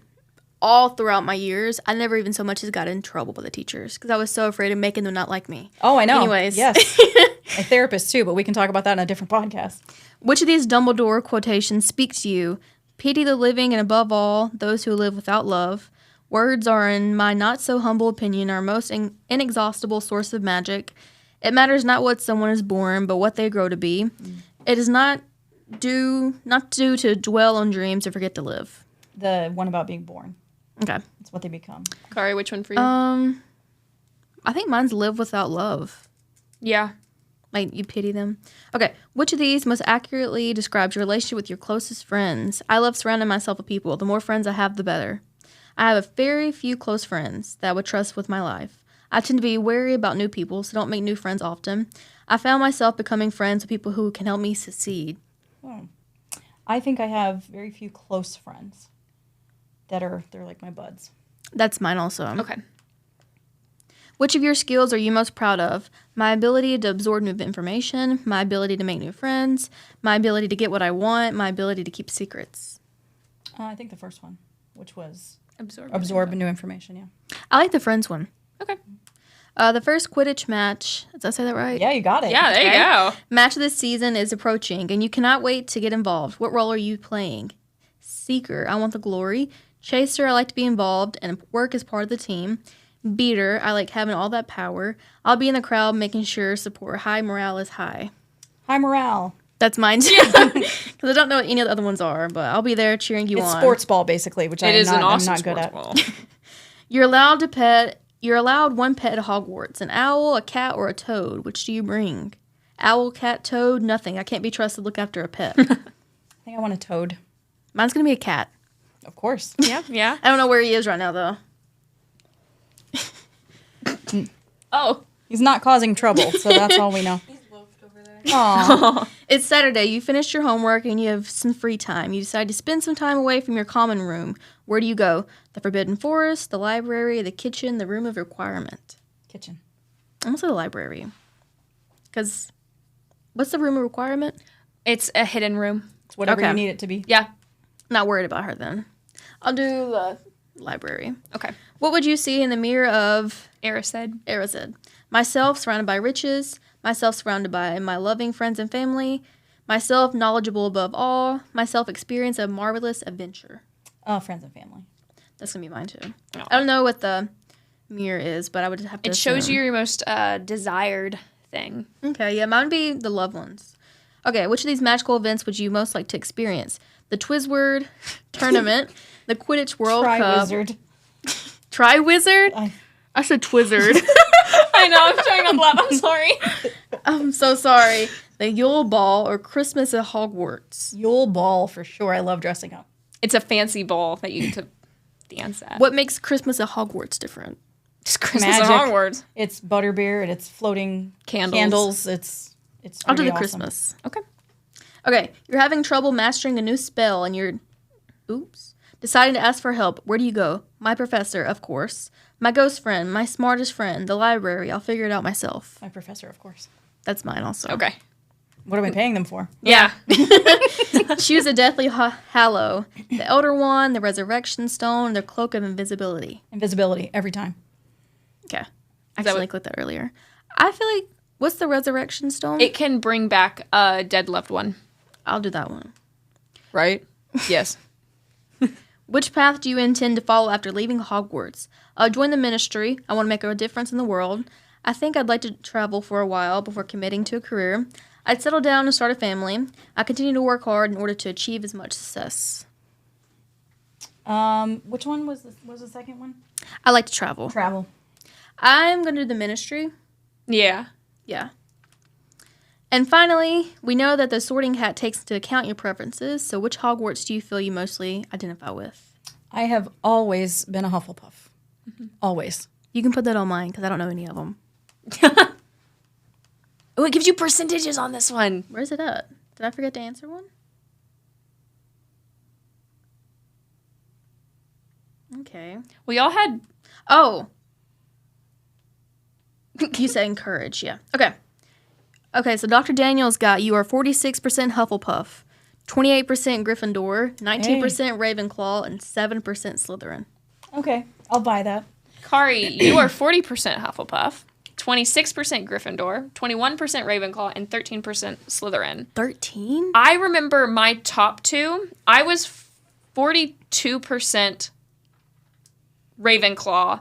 all throughout my years, I never even so much as got in trouble with the teachers because I was so afraid of making them not like me. Oh, I know. Anyways. Yes. A therapist too, but we can talk about that in a different podcast. Which of these Dumbledore quotations speaks to you? Pity the living and above all, those who live without love. Words are, in my not so humble opinion, our most inexhaustible source of magic. It matters not what someone is born, but what they grow to be. It is not due to dwell on dreams or forget to live. The one about being born. Okay. It's what they become. Cari, which one for you? I think mine's live without love. Yeah. Like, you pity them. Okay, which of these most accurately describes your relationship with your closest friends? I love surrounding myself with people. The more friends I have, the better. I have a very few close friends that I would trust with my life. I tend to be wary about new people, so don't make new friends often. I found myself becoming friends with people who can help me succeed. I think I have very few close friends they're like my buds. That's mine also. Okay. Which of your skills are you most proud of? My ability to absorb new information, my ability to make new friends, my ability to get what I want, my ability to keep secrets. I think the first one, which was Absorb new information, yeah. I like the friends one. Okay. The first Quidditch match, did I say that right? Yeah, you got it. Yeah, there you go. Match of this season is approaching, and you cannot wait to get involved. What role are you playing? Seeker, I want the glory. Chaser, I like to be involved and work as part of the team. Beater, I like having all that power. I'll be in the crowd making sure support high morale is high. High morale. That's mine too. Because I don't know what any of the other ones are, but I'll be there cheering you on. It's sports ball, basically, which I'm not good at. Ball. You're allowed one pet at Hogwarts. An owl, a cat, or a toad. Which do you bring? Owl, cat, toad, nothing. I can't be trusted to look after a pet. I think I want a toad. Mine's going to be a cat. Of course. Yeah. I don't know where he is right now, though. Oh. He's not causing trouble, so that's all we know. He's loafed over there. Aww. It's Saturday. You finished your homework and you have some free time. You decide to spend some time away from your common room. Where do you go? The Forbidden Forest, the library, the kitchen, the room of requirement. Kitchen. I'm going to say the library. Because what's the room of requirement? It's a hidden room. It's whatever Okay. you need it to be. Yeah. Not worried about her then. I'll do the library. Okay. What would you see in the mirror of Erised. myself surrounded by riches, myself surrounded by my loving friends and family, myself knowledgeable above all, myself experience a marvelous adventure. Oh, friends and family. That's going to be mine too. Oh. I don't know what the mirror is, but I would have to It shows assume. you your most desired thing. Okay, yeah, mine would be the loved ones. Okay, which of these magical events would you most like to experience? The Twizzword tournament, the Quidditch World Cup. Tri-wizard. Tri-wizard? I said Twizzard. I know, I'm trying to laugh. I'm sorry. I'm so sorry. The Yule Ball or Christmas at Hogwarts. Yule Ball, for sure. I love dressing up. It's a fancy ball that you get to dance at. What makes Christmas at Hogwarts different? Just Christmas Magic. at Hogwarts. It's butterbeer and it's floating Candles. It's I'll do pretty the awesome. Christmas. Okay. Okay, you're having trouble mastering a new spell and you're... Oops. Deciding to ask for help. Where do you go? My professor, of course. My ghost friend. My smartest friend. The library. I'll figure it out myself. My professor, of course. That's mine also. Okay. What are we paying them for? Yeah. Choose a deathly hallow. The Elder Wand, the Resurrection Stone, the Cloak of Invisibility. Invisibility, every time. Okay. I accidentally clicked that earlier. I feel like, what's the Resurrection Stone? It can bring back a dead loved one. I'll do that one. Right? Yes. Which path do you intend to follow after leaving Hogwarts? Join the ministry. I want to make a difference in the world. I think I'd like to travel for a while before committing to a career. I'd settle down and start a family. I continue to work hard in order to achieve as much success. Which one was the second one? I like to travel. Travel. I'm going to do the ministry. Yeah. Yeah. And finally, we know that the sorting hat takes into account your preferences. So which Hogwarts do you feel you mostly identify with? I have always been a Hufflepuff. Mm-hmm. Always. You can put that on mine because I don't know any of them. Oh, it gives you percentages on this one. Where's it at? Did I forget to answer one? Okay. We all had... Oh. You said encourage, yeah. Okay. Okay, so Dr. Daniels got you are 46% Hufflepuff, 28% Gryffindor, 19% Ravenclaw, and 7% Slytherin. Okay, I'll buy that. Cari, you are 40% Hufflepuff, 26% Gryffindor, 21% Ravenclaw, and 13% Slytherin. 13? I remember my top two. I was 42% Ravenclaw,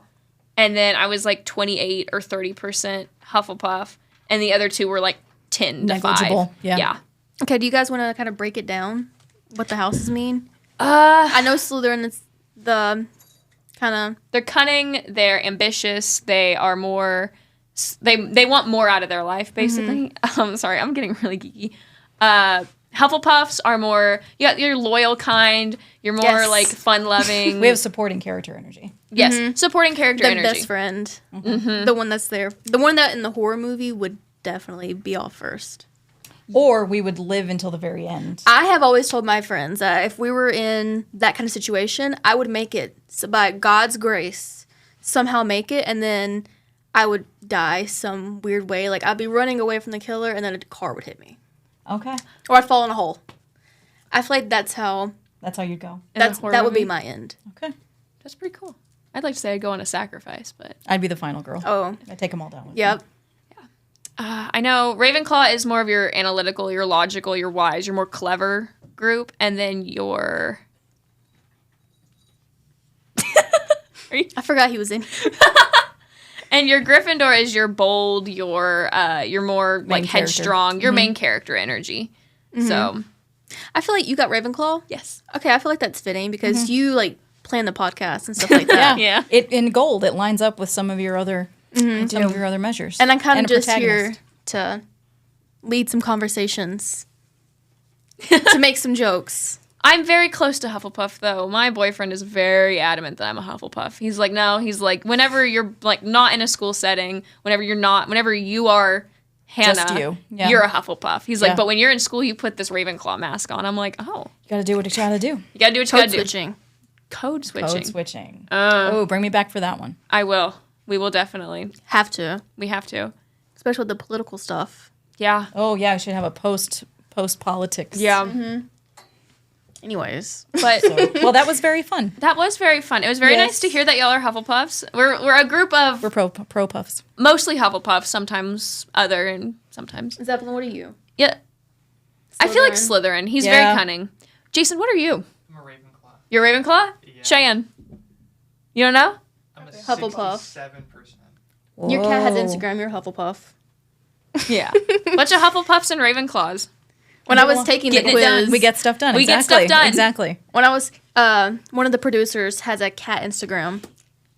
and then I was like 28 or 30% Hufflepuff, and the other two were like 10 to 5. Negligible, yeah. Yeah. Okay, do you guys want to kind of break it down? What the houses mean? I know Slytherin is the kind of... They're cunning, they're ambitious, they are more... They want more out of their life, basically. Sorry, I'm getting really geeky. Hufflepuffs are more... You're loyal kind, you're more like fun-loving. We have supporting character energy. Yes, supporting character the energy. best friend. The one that's there. The one that in the horror movie would definitely be off first. Or we would live until the very end. I have always told my friends that if we were in that kind of situation, I would make it, so by God's grace, somehow make it, and then I would die some weird way. Like, I'd be running away from the killer, and then a car would hit me. Okay. Or I'd fall in a hole. I feel like that's how you'd go. that would be my end. Okay. That's pretty cool. I'd like to say I'd go on a sacrifice, but... I'd be the final girl. Oh. I'd take them all down with Yep. me. I know Ravenclaw is more of your analytical, your logical, your wise, your more clever group, and then your... I forgot he was in here. And your Gryffindor is your bold, your more Main like character. headstrong, your main character energy. So, I feel like you got Ravenclaw. yes. Okay, I feel like that's fitting because you, like, plan the podcast and stuff like that. Yeah. It in gold, it lines up with some of your other measures. And I'm kind of a just here protagonist. to lead some conversations, to make some jokes. I'm very close to Hufflepuff, though. My boyfriend is very adamant that I'm a Hufflepuff. He's like, no. He's like, whenever you're like not in a school setting, whenever you are Hannah, Just you. Yeah. you're a Hufflepuff. He's like, Yeah. but when you're in school, you put this Ravenclaw mask on. I'm like, oh, You gotta do what you gotta do. you gotta do what you Code gotta do. switching. Code switching. Code switching. Bring me back for that one. I will. We will definitely. Have to. We have to. Especially with the political stuff. Yeah. Oh yeah, I should have a post politics. Yeah. Anyways. But Well, that was very fun. that was very fun. It was very Yes. nice to hear that y'all are Hufflepuffs. We're a group of We're pro puffs. mostly Hufflepuffs, sometimes other, and sometimes. Zeppelin, what are you? Yeah. I feel like Slytherin. Slytherin. He's Yeah. very cunning. Jason, what are you? I'm a Ravenclaw. You're Ravenclaw? Yeah. Cheyenne. You don't know? I'm a Hufflepuff. 67%. Your cat has Whoa. Instagram. You're Hufflepuff. Yeah. Bunch of Hufflepuffs and Ravenclaws. When I was taking the Getting it done. quiz, We get stuff done. We get exactly. stuff done. Exactly. when I was, one of the producers has a cat Instagram.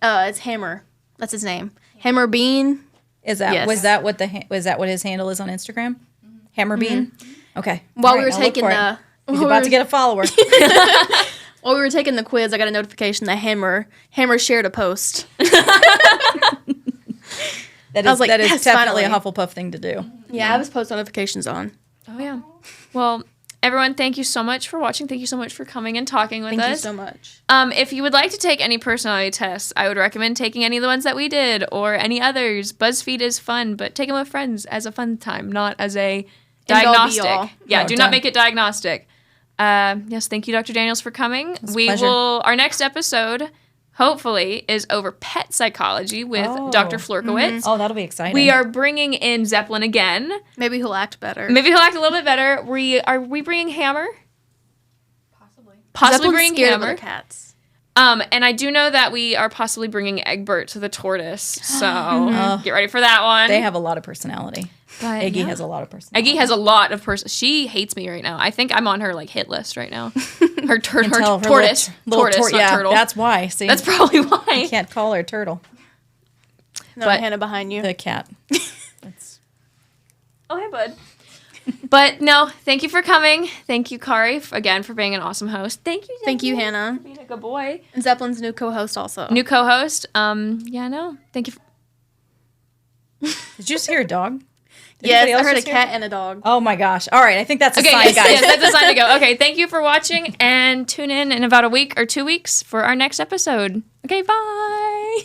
It's Hammer. That's his name. Hammer Bean. Is that Yes. was that what his handle is on Instagram? Hammer Bean. Okay. While All we right, were I'll look taking for it. the, He's about to get a follower. while we were taking the quiz, I got a notification that Hammer shared a post. That I is was like, that is yes, definitely finally. a Hufflepuff thing to do. Yeah, I have his post notifications on. Oh, yeah. Well, Everyone, thank you so much for watching. Thank you so much for coming and talking with Thank us. you so much. If you would like to take any personality tests, I would recommend taking any of the ones that we did or any others. BuzzFeed is fun, but take them with friends as a fun time, not as a diagnostic. be-all. Yeah, No, do done. not make it diagnostic. Yes, thank you, Dr. Daniels, for coming. pleasure. Our next episode, hopefully, is over pet psychology with Oh. Dr. Florkowitz. Oh, that'll be exciting. We are bringing in Zeppelin again. Maybe he'll act better. Maybe he'll act a little bit better. Are we bringing Hammer? Possibly. Possibly Zeppelin's bringing scared of Hammer. other cats. And I do know that we are possibly bringing Egbert to the tortoise. So get ready for that one. They have a lot of personality. But Eggie yeah. has a lot of personality. Eggie has a lot of She hates me right now. I think I'm on her like hit list right now. Her, Tell her tortoise, little tortoise, not yeah, turtle. That's why. See, That's probably why. can't call her a turtle. No, But- Hannah behind you. The cat. That's Oh, hey, bud. But no, thank you for coming. Thank you, Cari, again for being an awesome host. Thank you. Thank you, Zeppelin, Hannah. for being a good boy. And Zeppelin's new co-host also. New co-host. Yeah, no. Thank you. Did you just hear a dog? Did Yes, anybody I else heard a just hear cat and a dog. Oh my gosh. All right. I think that's a Okay, sign, yes, guys. yes, that's a sign to go. Okay, thank you for watching, and tune in about a week or 2 weeks for our next episode. Okay, bye.